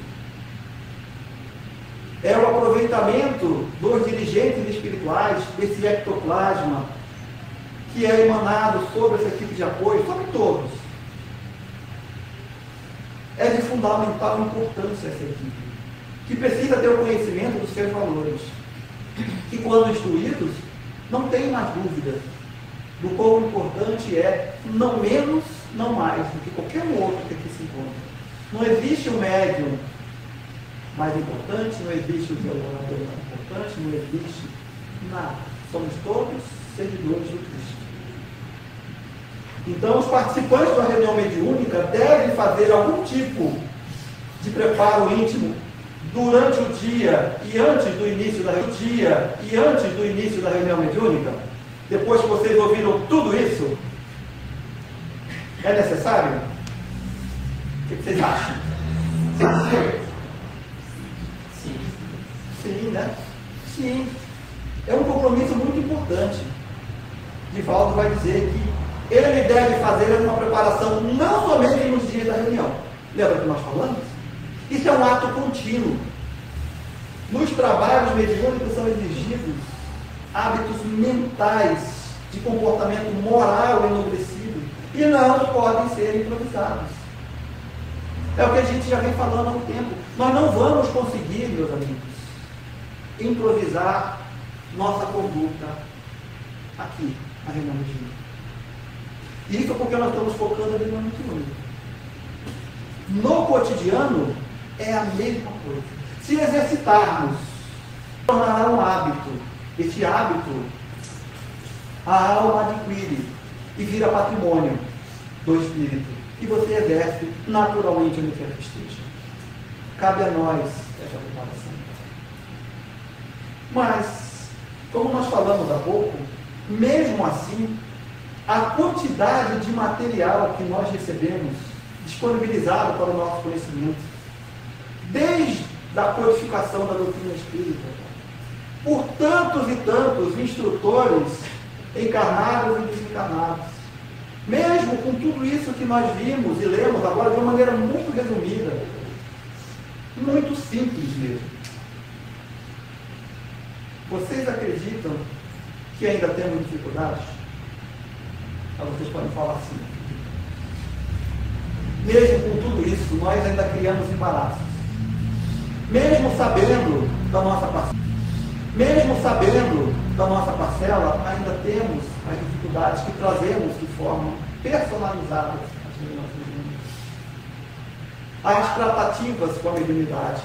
É o aproveitamento dos dirigentes espirituais, desse ectoplasma, que é emanado sobre essa equipe de apoio, sobre todos. É de fundamental importância essa equipe, que precisa ter o conhecimento dos seus valores, que quando instruídos, não tem mais dúvida do quão importante é, não menos, não mais, do que qualquer outro que aqui se encontra. Não existe um médium mais importante, não existe um dialogador mais importante, não existe nada. Somos todos seguidores do Cristo. Então, os participantes da reunião mediúnica devem fazer algum tipo de preparo íntimo durante o dia e antes do início da reunião mediúnica. Depois que vocês ouviram tudo isso, é necessário? O que vocês acham? Sim, né? Sim. É um compromisso muito importante. Divaldo vai dizer que ele deve fazer uma preparação não somente nos dias da reunião. Lembra que nós falamos? Isso é um ato contínuo. Nos trabalhos mediúnicos são exigidos hábitos mentais de comportamento moral enobrecido e não podem ser improvisados. É o que a gente já vem falando há um tempo. Nós não vamos conseguir, meus amigos, improvisar nossa conduta aqui, na reunião mediúnica. Isso porque nós estamos focando na reunião mediúnica. No cotidiano, é a mesma coisa. Se exercitarmos, tornará um hábito. Este hábito, a alma adquire e vira patrimônio do espírito. E você exerce naturalmente onde quer que esteja. Cabe a nós essa preparação. Mas, como nós falamos há pouco, mesmo assim, a quantidade de material que nós recebemos disponibilizado para o nosso conhecimento, desde a codificação da doutrina espírita, por tantos e tantos instrutores encarnados e desencarnados, mesmo com tudo isso que nós vimos e lemos agora de uma maneira muito resumida, muito simples mesmo. Vocês acreditam que ainda temos dificuldades? Vocês podem falar assim. Mesmo com tudo isso, nós ainda criamos embaraços. Mesmo sabendo da nossa parcela, ainda temos as dificuldades que trazemos de forma personalizada às tratativas com a mediunidade,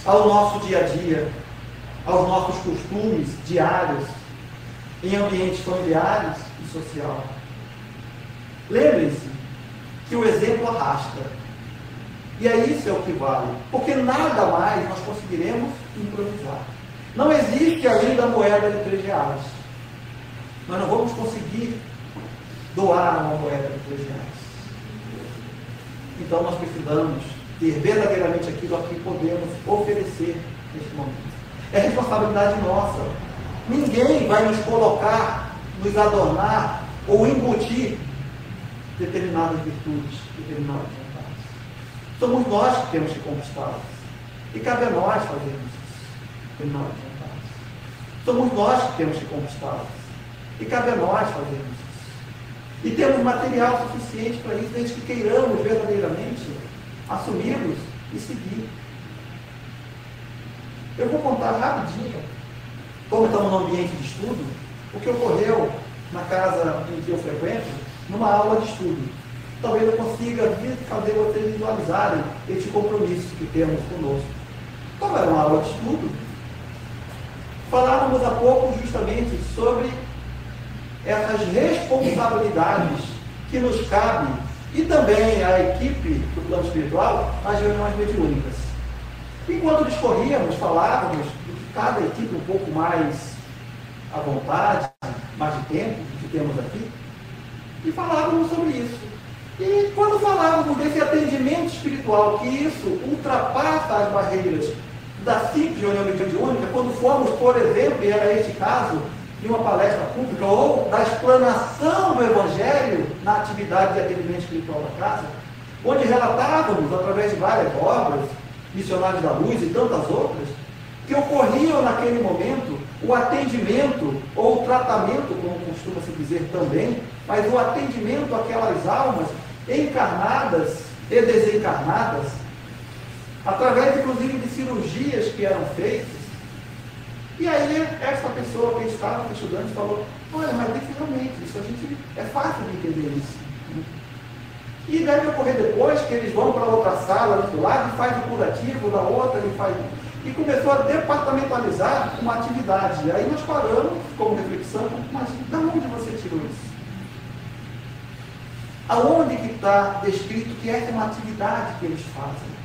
ao nosso dia a dia, aos nossos costumes diários, em ambientes familiares e social. Lembrem-se que o exemplo arrasta. E é isso o que vale. Porque nada mais nós conseguiremos improvisar. Não existe além da moeda de 3 reais. Nós não vamos conseguir doar uma moeda de 3 reais. Então nós precisamos ter verdadeiramente aquilo a que podemos oferecer neste momento. É responsabilidade nossa. Ninguém vai nos colocar, nos adornar ou embutir determinadas virtudes, determinadas vontades. Somos nós que temos que conquistá-las. E cabe a nós fazermos isso, determinadas vontades. Somos nós que temos que conquistá-las. E cabe a nós fazermos isso. E temos material suficiente para isso, desde que queiramos verdadeiramente assumi-los e seguir. Eu vou contar rapidinho, como estamos no ambiente de estudo, o que ocorreu na casa em que eu frequento, numa aula de estudo. Talvez eu consiga fazer vocês visualizarem este compromisso que temos conosco. Como era uma aula de estudo, falávamos há pouco justamente sobre essas responsabilidades que nos cabem, e também a equipe do plano espiritual, nas reuniões mediúnicas. Enquanto discorríamos, falávamos de cada equipe um pouco mais à vontade, mais de tempo, que temos aqui, e falávamos sobre isso. E quando falávamos desse atendimento espiritual, que isso ultrapassa as barreiras da simples reunião mediúnica, quando fomos, por exemplo, e era este caso, de uma palestra pública ou da explanação do Evangelho na atividade de atendimento espiritual da casa, onde relatávamos, através de várias obras, Missionários da Luz e tantas outras, que ocorriam naquele momento o atendimento, ou o tratamento, como costuma se dizer também, mas o atendimento àquelas almas encarnadas e desencarnadas, através inclusive de cirurgias que eram feitas. E aí essa pessoa que estava estudando falou, olha, mas realmente, isso a gente é fácil de entender isso. E deve ocorrer depois que eles vão para outra sala do lado e faz o curativo, da outra ele faz. E começou a departamentalizar uma atividade. E aí nós paramos, como reflexão, mas de onde você tirou isso? Aonde que está descrito que essa é uma atividade que eles fazem?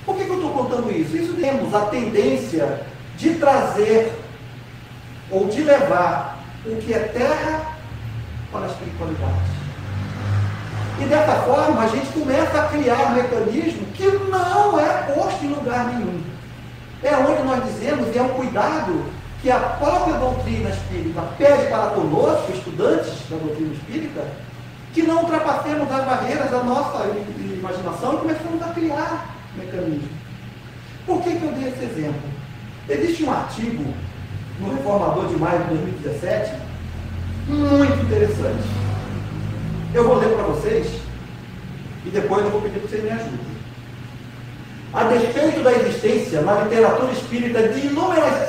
Por que eu estou contando isso? Isso temos a tendência de trazer ou de levar o que é terra para a espiritualidade. E dessa forma a gente começa a criar um mecanismo que não é posto em lugar nenhum. É onde nós dizemos, e é um cuidado que a própria doutrina espírita pede para conosco, estudantes da doutrina espírita, que não ultrapassemos as barreiras da nossa imaginação e começamos a criar mecanismo. Por que eu dei esse exemplo? Existe um artigo no Reformador de maio de 2017 muito interessante. Eu vou ler para vocês e depois eu vou pedir para vocês me ajudem. A despeito da existência na literatura espírita de inúmeras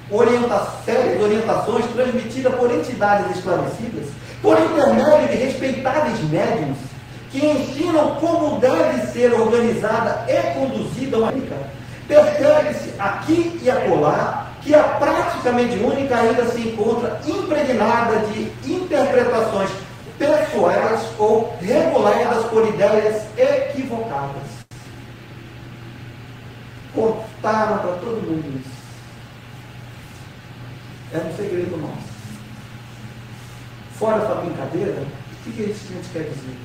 orientações transmitidas por entidades esclarecidas, por intermédio de respeitáveis médiuns, que ensinam como deve ser organizada e conduzida uma única, percebe-se aqui e acolá que a prática mediúnica ainda se encontra impregnada de interpretações pessoais ou reguladas por ideias equivocadas. Contaram para todo mundo isso. É um segredo nosso. Fora essa brincadeira, o que isso quer dizer?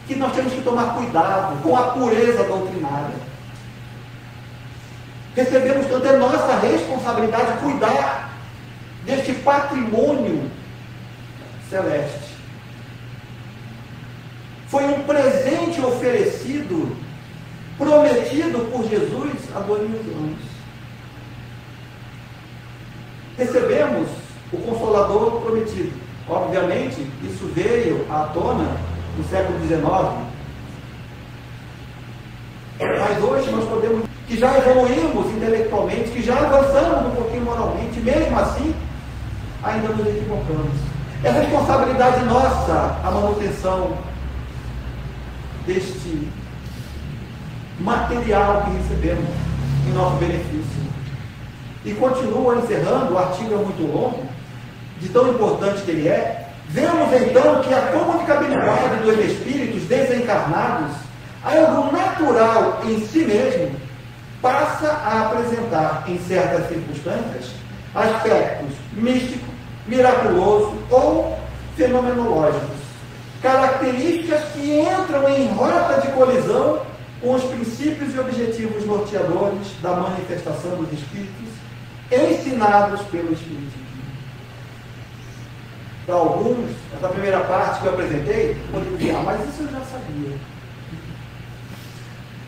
Que nós temos que tomar cuidado com a pureza doutrinária. Recebemos tanto, é nossa responsabilidade cuidar deste patrimônio celeste. Foi um presente oferecido, prometido por Jesus há 2000 anos. Recebemos o Consolador prometido. Obviamente, isso veio à tona no século XIX. Mas hoje nós podemos, que já evoluímos intelectualmente, que já avançamos um pouquinho moralmente, mesmo assim, ainda nos equivocamos. É responsabilidade nossa a manutenção deste material que recebemos em nosso benefício. E continua encerrando, o artigo é muito longo, de tão importante que ele é. Vemos então que a comunicabilidade dos espíritos desencarnados, algo natural em si mesmo, passa a apresentar, em certas circunstâncias, aspectos místicos, miraculosos ou fenomenológicos, características que entram em rota de colisão com os princípios e objetivos norteadores da manifestação dos espíritos ensinados pelo Espiritismo. Para alguns, essa primeira parte que eu apresentei, pode dizer, mas isso eu já sabia.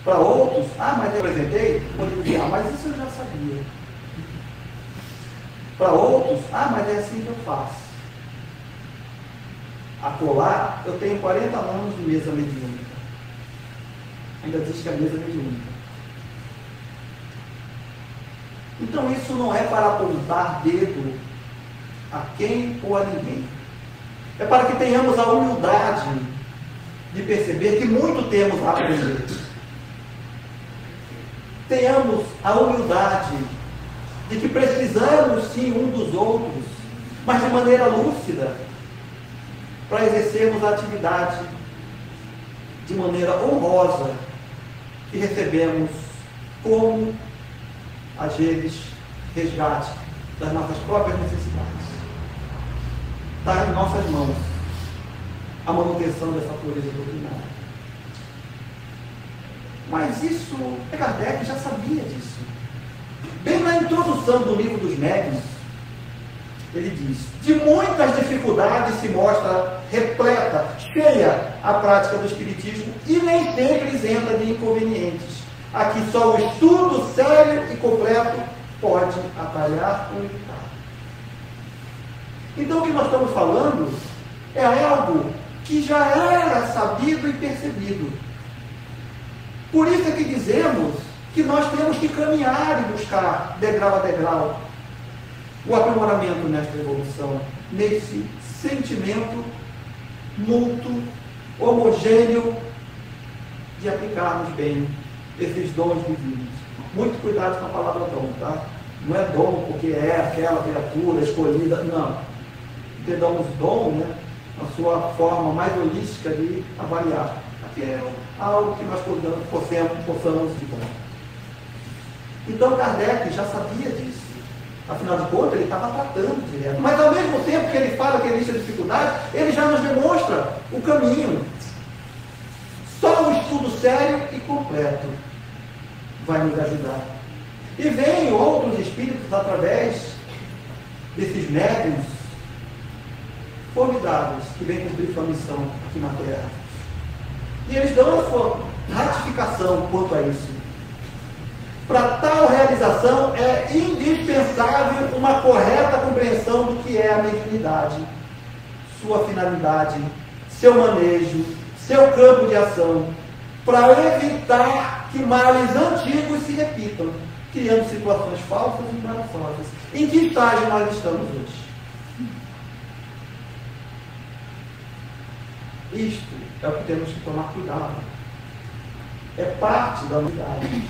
Para outros, mas eu apresentei, pode dizer, mas isso eu já sabia. Para outros, mas é assim que eu faço. Acolá, eu tenho 40 anos de mesa mediúnica. Ainda diz que é a mesa mediúnica. Então isso não é para apontar dedo a quem ou a ninguém. É para que tenhamos a humildade de perceber que muito temos a aprender. Tenhamos a humildade de que precisamos sim um dos outros, mas de maneira lúcida, para exercermos a atividade de maneira honrosa que recebemos como, às vezes, resgate das nossas próprias necessidades. Está em nossas mãos a manutenção dessa pureza doutrinária. Mas isso, Kardec já sabia disso. Bem na introdução do livro dos Médiuns, ele diz: de muitas dificuldades se mostra repleta, cheia a prática do Espiritismo e nem sempre isenta de inconvenientes. Aqui só o estudo sério e completo pode atalhar ou evitar. Então o que nós estamos falando é algo que já era sabido e percebido. Por isso é que dizemos que nós temos que caminhar e buscar, degrau a degrau, o aprimoramento nesta evolução, nesse sentimento mútuo, homogêneo, de aplicarmos bem esses dons divinos. Muito cuidado com a palavra dom, tá? Não é dom porque é aquela criatura escolhida, não. Entendamos dom, né, na sua forma mais holística de avaliar. Aqui é algo que nós possamos de bom. Então Kardec já sabia disso. Afinal de contas, ele estava tratando direto. Mas ao mesmo tempo que ele fala que existe a dificuldade, ele já nos demonstra o caminho. Só um estudo sério e completo vai nos ajudar. E vêm outros espíritos através desses médiuns formidáveis que vêm cumprir sua missão aqui na Terra. E eles dão a sua ratificação quanto a isso. Para tal realização é indispensável uma correta compreensão do que é a mediunidade, sua finalidade, seu manejo, seu campo de ação, para evitar que males antigos se repitam, criando situações falsas e embaraçosas. Em que estágio nós estamos hoje? Isto é o que temos que tomar cuidado. É parte da unidade.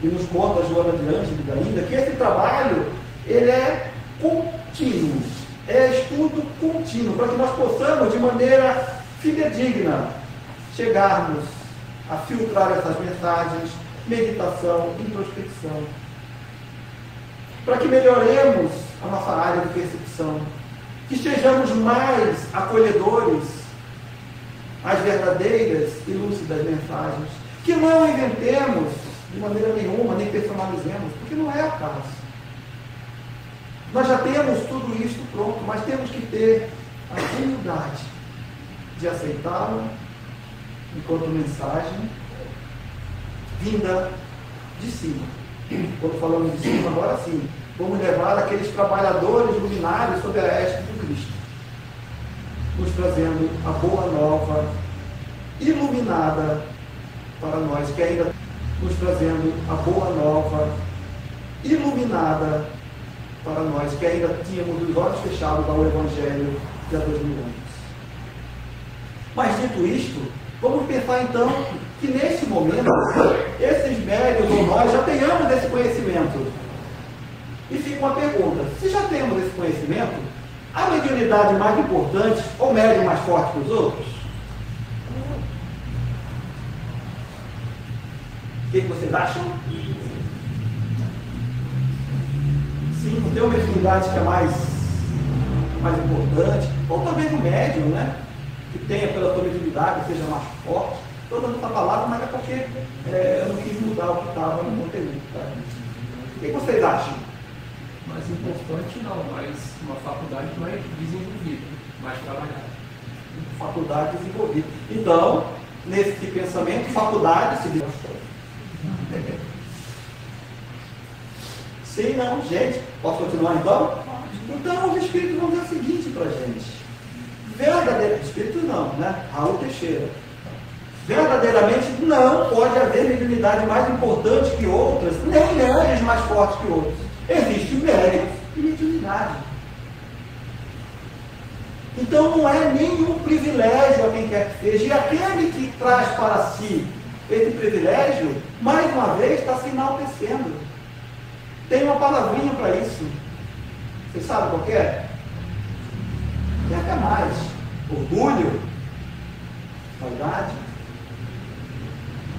E nos conta Joana de Ângeles ainda que esse trabalho ele é contínuo, é estudo contínuo, para que nós possamos, de maneira fidedigna, chegarmos a filtrar essas mensagens, meditação, introspecção, para que melhoremos a nossa área de percepção, que sejamos mais acolhedores às verdadeiras e lúcidas mensagens, que não inventemos de maneira nenhuma, nem personalizemos, porque não é acaso. Nós já temos tudo isso pronto, mas temos que ter a humildade de aceitá-lo enquanto mensagem vinda de cima. Quando falamos de cima, agora sim, vamos levar aqueles trabalhadores luminares sob a égide do Cristo, nos trazendo a boa nova iluminada para nós que ainda nos trazendo a boa nova iluminada para nós que ainda tínhamos os olhos fechados ao Evangelho de há 2000 anos. Mas dito isto, vamos pensar então que nesse momento esses médiuns ou nós já tenhamos esse conhecimento. E fica uma pergunta: se já temos esse conhecimento, a mediunidade mais importante ou médium mais forte que os outros? O que vocês acham? Sim, não tem uma mediunidade que é mais importante, ou talvez o médium, né? Que tenha pela sua mediunidade, seja mais forte. Estou dando essa palavra, mas é porque eu não quis mudar o que estava no conteúdo. Tá? O que vocês acham? mais importante não, mas uma faculdade mais desenvolvida, mais trabalhada. Faculdade desenvolvida. Então, nesse pensamento, faculdade se Sim, não, gente. Posso continuar então? Então, os Espíritos vão dizer o seguinte para a gente. Verdadeiramente, Espíritos não, né? Raul Teixeira. Verdadeiramente não pode haver mediunidade mais importante que outras, nem médios mais fortes que outros. Existe médios e mediunidade. Então não é nenhum privilégio a quem quer que seja. E aquele que traz para si esse privilégio, mais uma vez, está se enaltecendo. Tem uma palavrinha para isso. Você sabe qual que é? E até mais. Orgulho. Vaidade.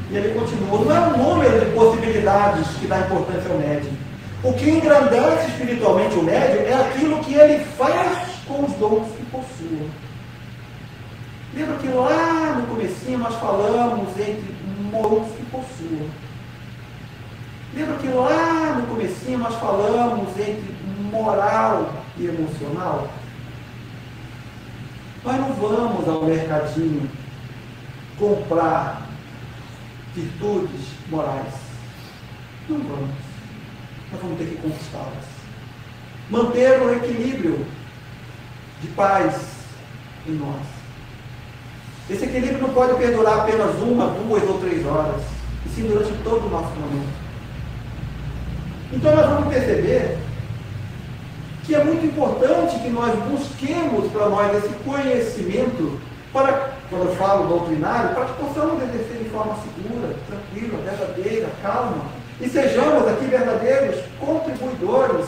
E ele continua. Não é o número de possibilidades que dá importância ao médium. O que engrandece espiritualmente o médium é aquilo que ele faz com os dons que possua. Lembra que lá no comecinho nós falamos entre dons que possua. Lembra que lá no comecinho nós falamos entre moral e emocional? Nós não vamos ao mercadinho comprar virtudes morais. Não vamos. Nós vamos ter que conquistá-las. Manter o equilíbrio de paz em nós. Esse equilíbrio não pode perdurar apenas 1, 2 ou 3 horas, e sim durante todo o nosso momento. Então nós vamos perceber que é muito importante que nós busquemos para nós esse conhecimento, para, quando eu falo doutrinário, para que possamos exercer de forma segura, tranquila, verdadeira, calma, e sejamos aqui verdadeiros contribuidores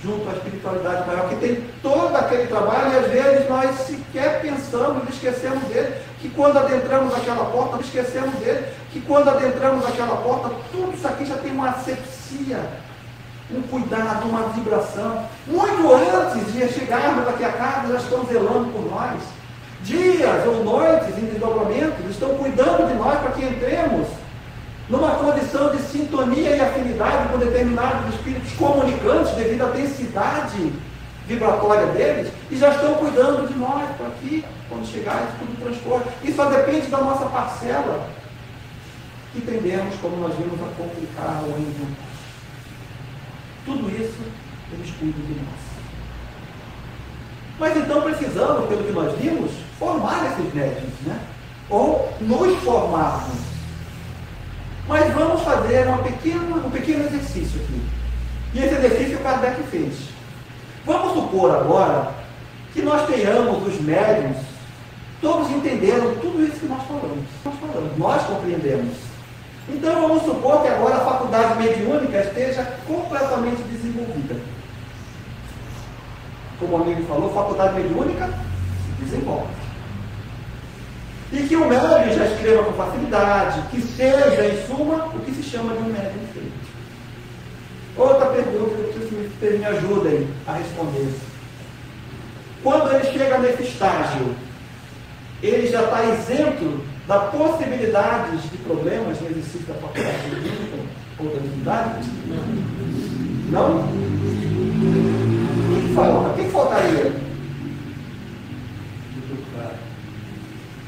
junto à espiritualidade maior, que tem todo aquele trabalho, e às vezes nós sequer pensamos, esquecemos dele, que quando adentramos aquela porta, esquecemos dele, que quando adentramos aquela porta, tudo isso aqui já tem uma asepsia, um cuidado, uma vibração. Muito antes de chegarmos aqui a casa, já estão zelando por nós. Dias ou noites em desdobramentos estão cuidando de nós para que entremos numa condição de sintonia e afinidade com determinados espíritos comunicantes devido à densidade vibratória deles, e já estão cuidando de nós para que, quando chegar, isso tudo transcorre. E só depende da nossa parcela, que tendemos, como nós vimos, a complicar ou inventar. Tudo isso eles cuidam de nós. Mas então precisamos, pelo que nós vimos, formar esses médiuns, né? Ou nos formarmos. Mas vamos fazer um pequeno exercício aqui. E esse exercício o Kardec fez. Vamos supor agora que nós tenhamos os médiuns, todos entenderam tudo isso que nós falamos. Nós compreendemos. Então vamos supor que agora a faculdade mediúnica esteja completamente desenvolvida. Como o amigo falou, faculdade mediúnica se desenvolve. E que o médium já escreva com facilidade, que seja, em suma, o que se chama de um médium feito. Outra pergunta que vocês me ajudem a responder. Quando ele chega nesse estágio, ele já está isento da possibilidade de problemas no exercício da faculdade mediúnica ou da mediunidade? Não? O que falta? O que faltaria?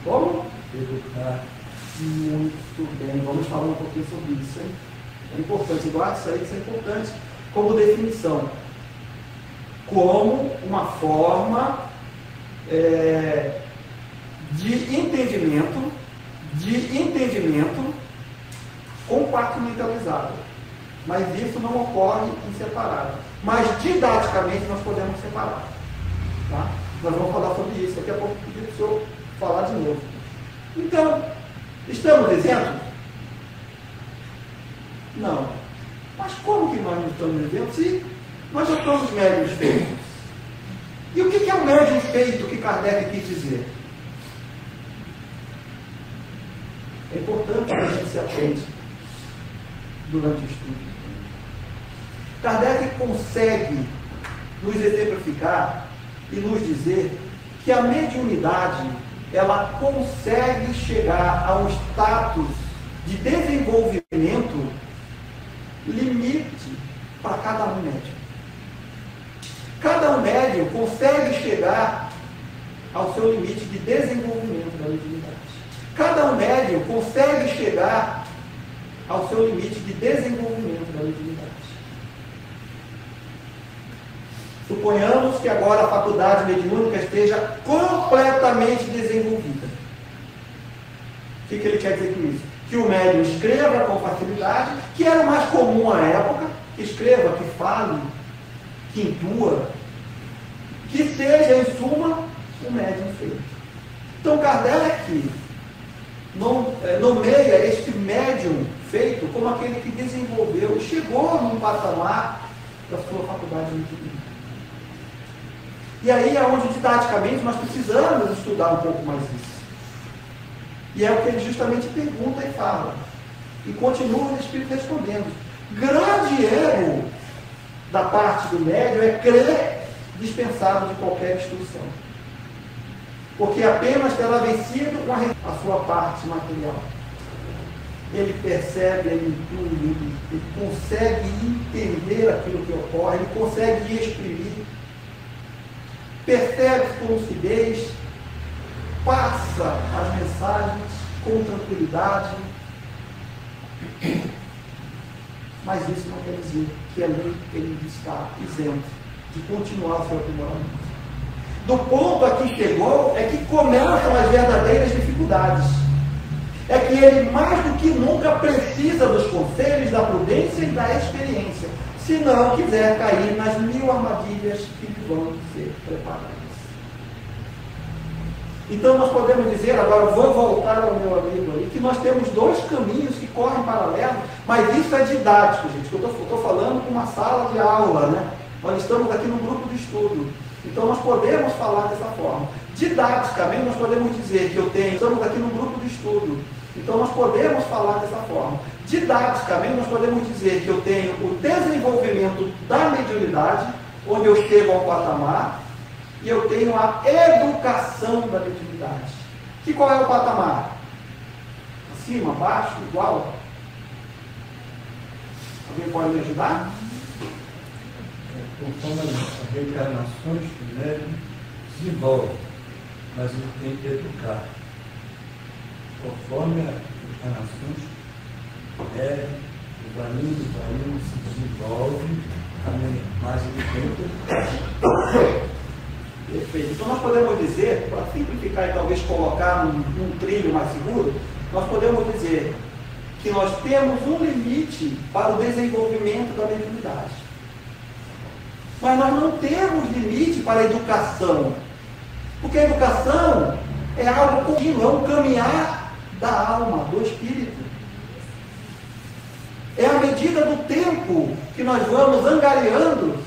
Como? Educar. Muito bem, vamos falar um pouquinho sobre isso, hein? É importante, guarde isso aí, isso é importante como definição. Como uma forma de entendimento compartimentalizado. Mas isso não ocorre em separado. Mas didaticamente nós podemos separar. Tá? Nós vamos falar sobre isso. Daqui a pouco eu pedir para o senhor falar de novo. Então, estamos isentos? Não. Mas como que nós não estamos isentos se nós já somos médiuns feitos? E o que é o médium feito que Kardec quis dizer? É importante que a gente se atente durante o estudo. Kardec consegue nos exemplificar e nos dizer que a mediunidade ela consegue chegar a um status de desenvolvimento limite para cada um médium. Cada um médium consegue chegar ao seu limite de desenvolvimento da mediunidade. Cada um médium consegue chegar ao seu limite de desenvolvimento da mediunidade. Suponhamos que agora a faculdade mediúnica esteja completamente desenvolvida. O que ele quer dizer com isso? Que o médium escreva com facilidade, que era o mais comum à época, que escreva, que fale, que intua, que seja, em suma, o médium feito. Então, Kardec nomeia este médium feito como aquele que desenvolveu e chegou num patamar da sua faculdade mediúnica. E aí é onde, didaticamente, nós precisamos estudar um pouco mais isso. E é o que ele justamente pergunta e fala. E continua o Espírito respondendo. Grande erro da parte do médium é crer dispensado de qualquer instrução. Porque apenas terá vencido com a sua parte material. Ele percebe, ele intui, ele consegue entender aquilo que ocorre, ele consegue exprimir, percebe com lucidez, passa as mensagens com tranquilidade, mas isso não quer dizer que ele está isento de continuar o seu aprimoramento. Do ponto a que chegou é que começam as verdadeiras dificuldades. É que ele mais do que nunca precisa dos conselhos, da prudência e da experiência, se não quiser cair nas 1000 armadilhas que lhe vão ser preparadas. Então nós podemos dizer, agora vou voltar ao meu amigo ali, que nós temos 2 caminhos que correm paralelo, mas isso é didático, gente. Eu estou falando com uma sala de aula, né? Nós estamos aqui no grupo de estudo. Então nós podemos falar dessa forma. Didaticamente nós podemos dizer que estamos aqui no grupo de estudo. Então nós podemos falar dessa forma. Didaticamente nós podemos dizer que eu tenho o desenvolvimento da mediunidade, onde eu chego ao patamar, e eu tenho a educação da mediunidade. Que qual é o patamar? Acima, abaixo, igual? Alguém pode me ajudar? Conforme as reencarnações que o médium desenvolve, mas ele tem que educar. Conforme as reencarnações, vai indo, se desenvolve, também, mas ele tem que educar. Perfeito. Então nós podemos dizer, para simplificar e talvez colocar num trilho mais seguro, nós podemos dizer que nós temos um limite para o desenvolvimento da mediunidade. Mas nós não temos limite para a educação. Porque a educação é algo contínuo, é um caminhar da alma, do espírito. É à medida do tempo que nós vamos angariando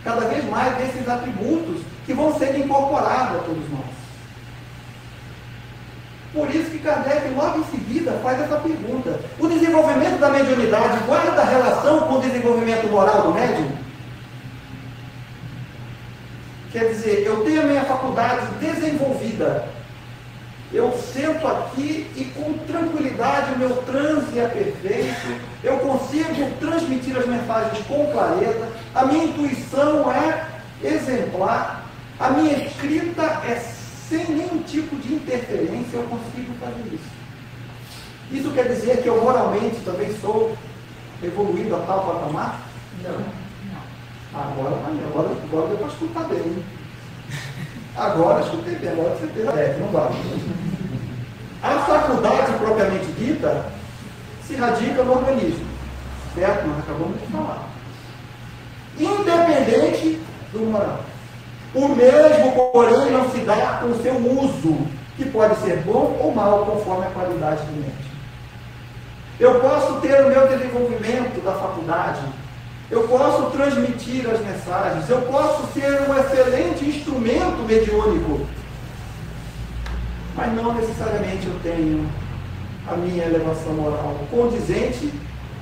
cada vez mais desses atributos que vão ser incorporados a todos nós. Por isso que Kardec, logo em seguida, faz essa pergunta. O desenvolvimento da mediunidade guarda relação com o desenvolvimento moral do médium? Quer dizer, eu tenho a minha faculdade desenvolvida. Eu sento aqui e com tranquilidade o meu transe é perfeito. Eu consigo transmitir as mensagens com clareza. A minha intuição é exemplar. A minha escrita é sem nenhum tipo de interferência. Eu consigo fazer isso. Isso quer dizer que eu moralmente também sou evoluído a tal patamar? Não. Agora deu para escutar bem. Hein? Agora escutei bem, agora você tem não vale. A faculdade propriamente dita se radica no organismo, certo? Nós acabamos de falar. Independente do moral. O mesmo, porém, não se dá com o seu uso, que pode ser bom ou mal, conforme a qualidade do médium. Eu posso ter o meu desenvolvimento da faculdade, eu posso transmitir as mensagens, eu posso ser um excelente instrumento mediúnico, mas não necessariamente eu tenho a minha elevação moral condizente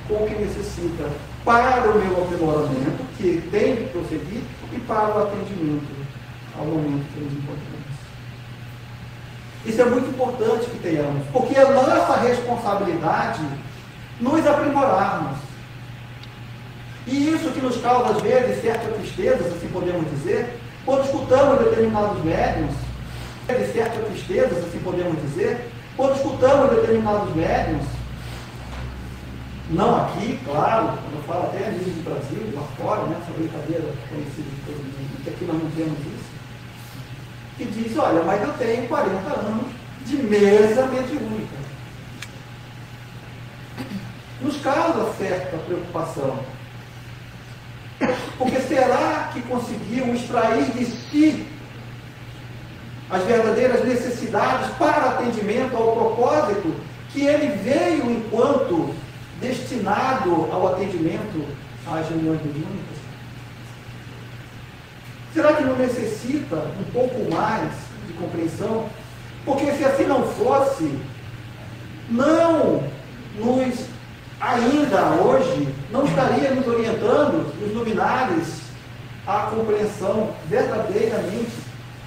com o que necessita para o meu aprimoramento, que tem que prosseguir, e para o atendimento ao momento que nos encontramos. Isso é muito importante que tenhamos, porque é nossa responsabilidade nos aprimorarmos. E isso que nos causa, às vezes, certa tristeza, se assim podemos dizer, quando escutamos determinados médiuns, certa tristeza, se assim podemos dizer, quando escutamos determinados médiuns, não aqui, claro, quando eu falo até a nível do Brasil, lá fora, né, essa brincadeira conhecida de todo mundo, que aqui nós não temos isso, que diz, olha, mas eu tenho 40 anos de mesa mediúnica. Nos causa certa preocupação. Porque será que conseguiu extrair de si as verdadeiras necessidades para atendimento ao propósito que ele veio enquanto destinado ao atendimento às reuniões mediúnicas? Será que não necessita um pouco mais de compreensão? Porque se assim não fosse, não nos, ainda hoje, não estaria nos orientando os luminares à compreensão verdadeiramente.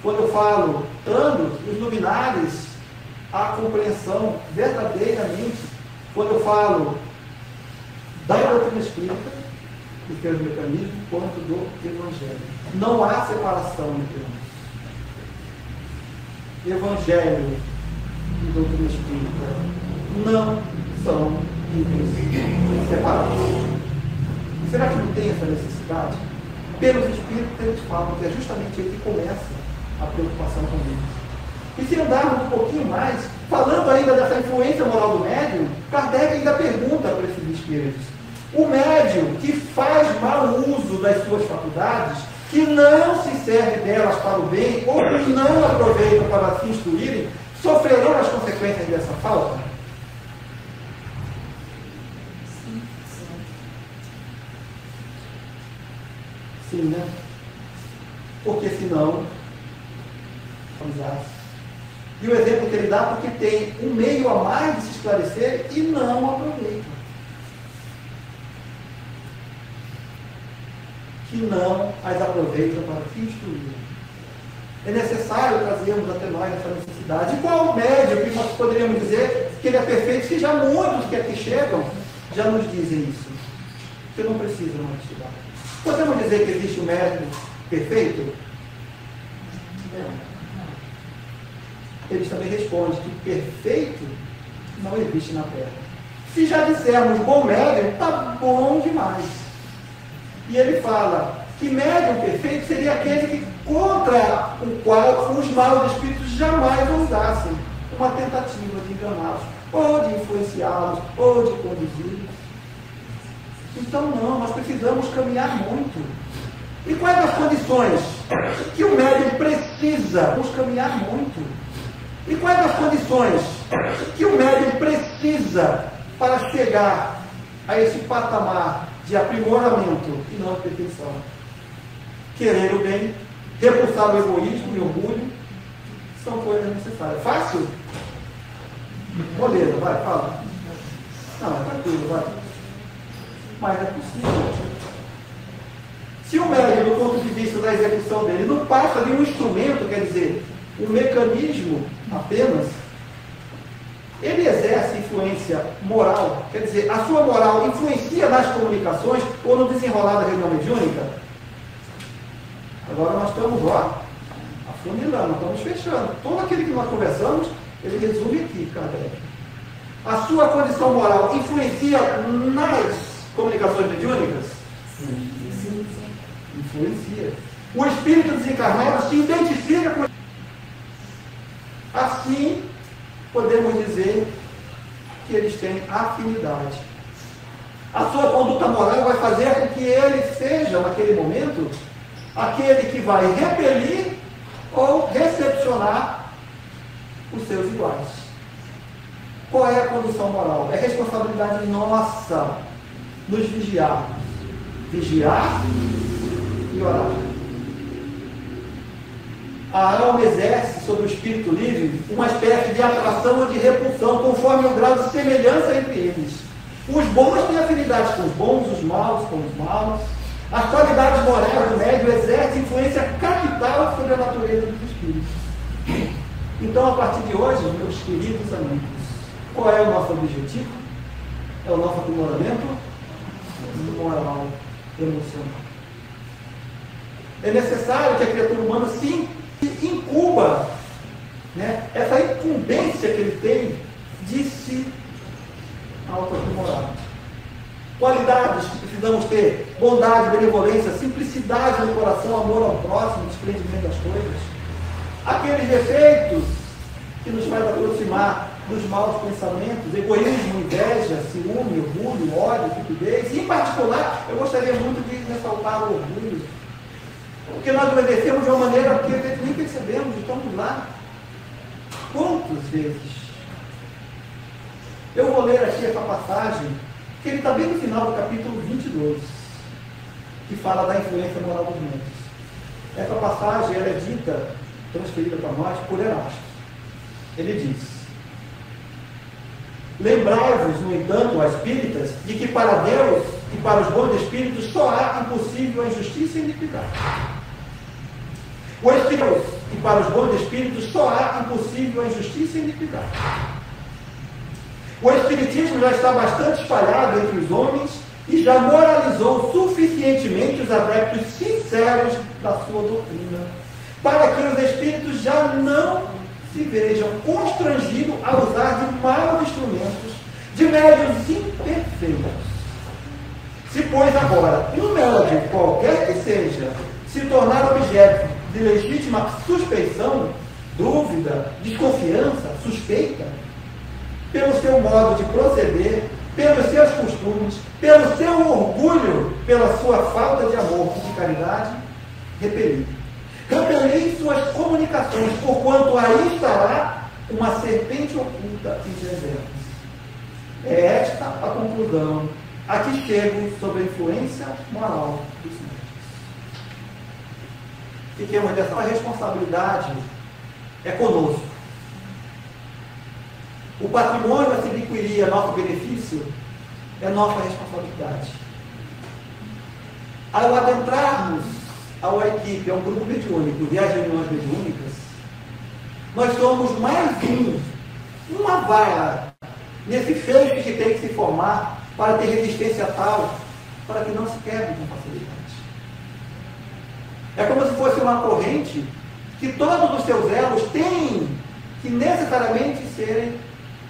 Quando eu falo dando os luminares à compreensão verdadeiramente, quando eu falo da doutrina espírita, do seu mecanismo, quanto do Evangelho. Não há separação entre nós. Evangelho e doutrina espírita não são itens separados. Será que não tem essa necessidade? Pelos espíritos, eles falam que é justamente aí que começa a preocupação com eles. E se andarmos um pouquinho mais, falando ainda dessa influência moral do médium, Kardec ainda pergunta para esses espíritos: o médium que faz mau uso das suas faculdades, que não se serve delas para o bem, ou que não aproveitam para se instruírem, sofrerão as consequências dessa falta? Sim, né? Porque senão, e o exemplo que ele dá, porque tem um meio a mais de se esclarecer e não aproveita. Que não as aproveitam para se instruir. É necessário trazermos até nós essa necessidade. E qual médium que nós poderíamos dizer que ele é perfeito, se já muitos que aqui chegam já nos dizem isso? Que não precisam mais estudar. Podemos dizer que existe um médium perfeito? Não. Eles também respondem que perfeito não existe na Terra. Se já dissermos bom médium, está bom demais. E ele fala que médium perfeito seria aquele que, contra o qual os maus espíritos jamais ousassem uma tentativa de enganá-los, ou de influenciá-los, ou de conduzi-los. Então não, nós precisamos caminhar muito. E quais as condições que o médium precisa? Vamos caminhar muito. E quais as condições que o médium precisa para chegar a esse patamar de aprimoramento e não perfeição? Querer o bem, repulsar o egoísmo e o orgulho, são coisas necessárias. Fácil? Beleza, vai, fala. Não, é tranquilo, vai. Mas é possível. Se o médium, do ponto de vista da execução dele, não passa de um instrumento, quer dizer, um mecanismo apenas, ele exerce influência moral, quer dizer, a sua moral influencia nas comunicações ou no desenrolar da reunião mediúnica? Agora nós estamos, afunilando, estamos fechando. Todo aquele que nós conversamos, ele resume aqui, Kardec. A sua condição moral influencia nas comunicações mediúnicas? Sim. Influencia. O espírito desencarnado se identifica com. Assim, podemos dizer que eles têm afinidade. A sua conduta moral vai fazer com que ele seja, naquele momento, aquele que vai repelir ou recepcionar os seus iguais. Qual é a condição moral? É responsabilidade nossa nos vigiarmos. Vigiar e orar. A alma exerce sobre o espírito livre uma espécie de atração ou de repulsão, conforme o grau de semelhança entre eles. Os bons têm afinidade com os bons, os maus com os maus. As qualidades morais do médium exercem influência capital sobre a natureza dos espíritos. Então, a partir de hoje, meus queridos amigos, qual é o nosso objetivo? É o nosso aprimoramento moral. emocional. É necessário que a criatura humana se incumba, né, essa incumbência que ele tem de se autoaprimorar. Qualidades que precisamos ter: bondade, benevolência, simplicidade no coração, amor ao próximo, desprendimento das coisas. Aqueles defeitos que nos faz aproximar dos maus pensamentos: egoísmo, inveja, ciúme, orgulho, ódio, estupidez. E, em particular, eu gostaria muito de ressaltar o orgulho, porque nós obedecemos de uma maneira que nem percebemos, estamos lá. Quantas vezes? Eu vou ler aqui essa passagem, que ele está bem no final do capítulo 22, que fala da influência moral dos mentes. Essa passagem ela é dita, transferida para nós, por Erasto. Ele diz: lembrai-vos, no entanto, ó espíritas, de que para Deus e para os bons espíritos só há impossível a injustiça e a iniquidade. O Espírito, e para os bons espíritos só há impossível a injustiça e a iniquidade. O Espiritismo já está bastante espalhado entre os homens e já moralizou suficientemente os adeptos sinceros da sua doutrina, para que os espíritos já não se vejam constrangidos a usar de maus instrumentos, de médiuns imperfeitos. Se, pois, agora, um médium, qualquer que seja, se tornar objeto de legítima suspeição, dúvida, desconfiança, suspeita, pelo seu modo de proceder, pelos seus costumes, pelo seu orgulho, pela sua falta de amor e de caridade, repeli. Repeli suas comunicações, porquanto aí estará uma serpente oculta em desertos. É esta a conclusão a que chego sobre a influência moral dos médicos. Fiquemos dessa responsabilidade é conosco. O patrimônio a se adquirir a nosso benefício é nossa responsabilidade. Ao adentrarmos ao equipe, a um grupo mediúnico e às reuniões mediúnicas, nós somos mais uma vara nesse feixe que tem que se formar para ter resistência tal, para que não se quebre com facilidade. É como se fosse uma corrente que todos os seus elos têm que necessariamente serem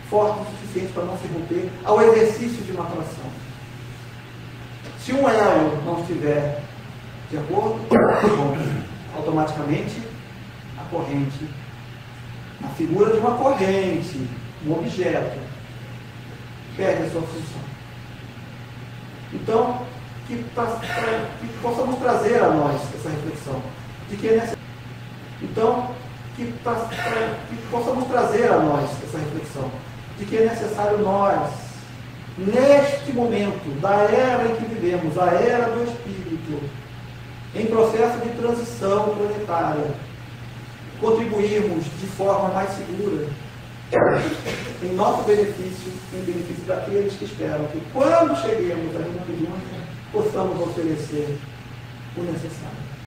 fortes o suficiente para não se romper ao exercício de uma atração. Se um elo não estiver de acordo, automaticamente a corrente, a figura de uma corrente, um objeto, perde a sua função. Então, que possamos trazer a nós essa reflexão de que é necessário. Então, que possamos trazer a nós essa reflexão de que é necessário nós, neste momento da era em que vivemos, a era do Espírito, em processo de transição planetária, contribuirmos de forma mais segura em nosso benefício, em benefício daqueles que esperam que, quando cheguemos à reunião mediúnica, possamos oferecer o necessário.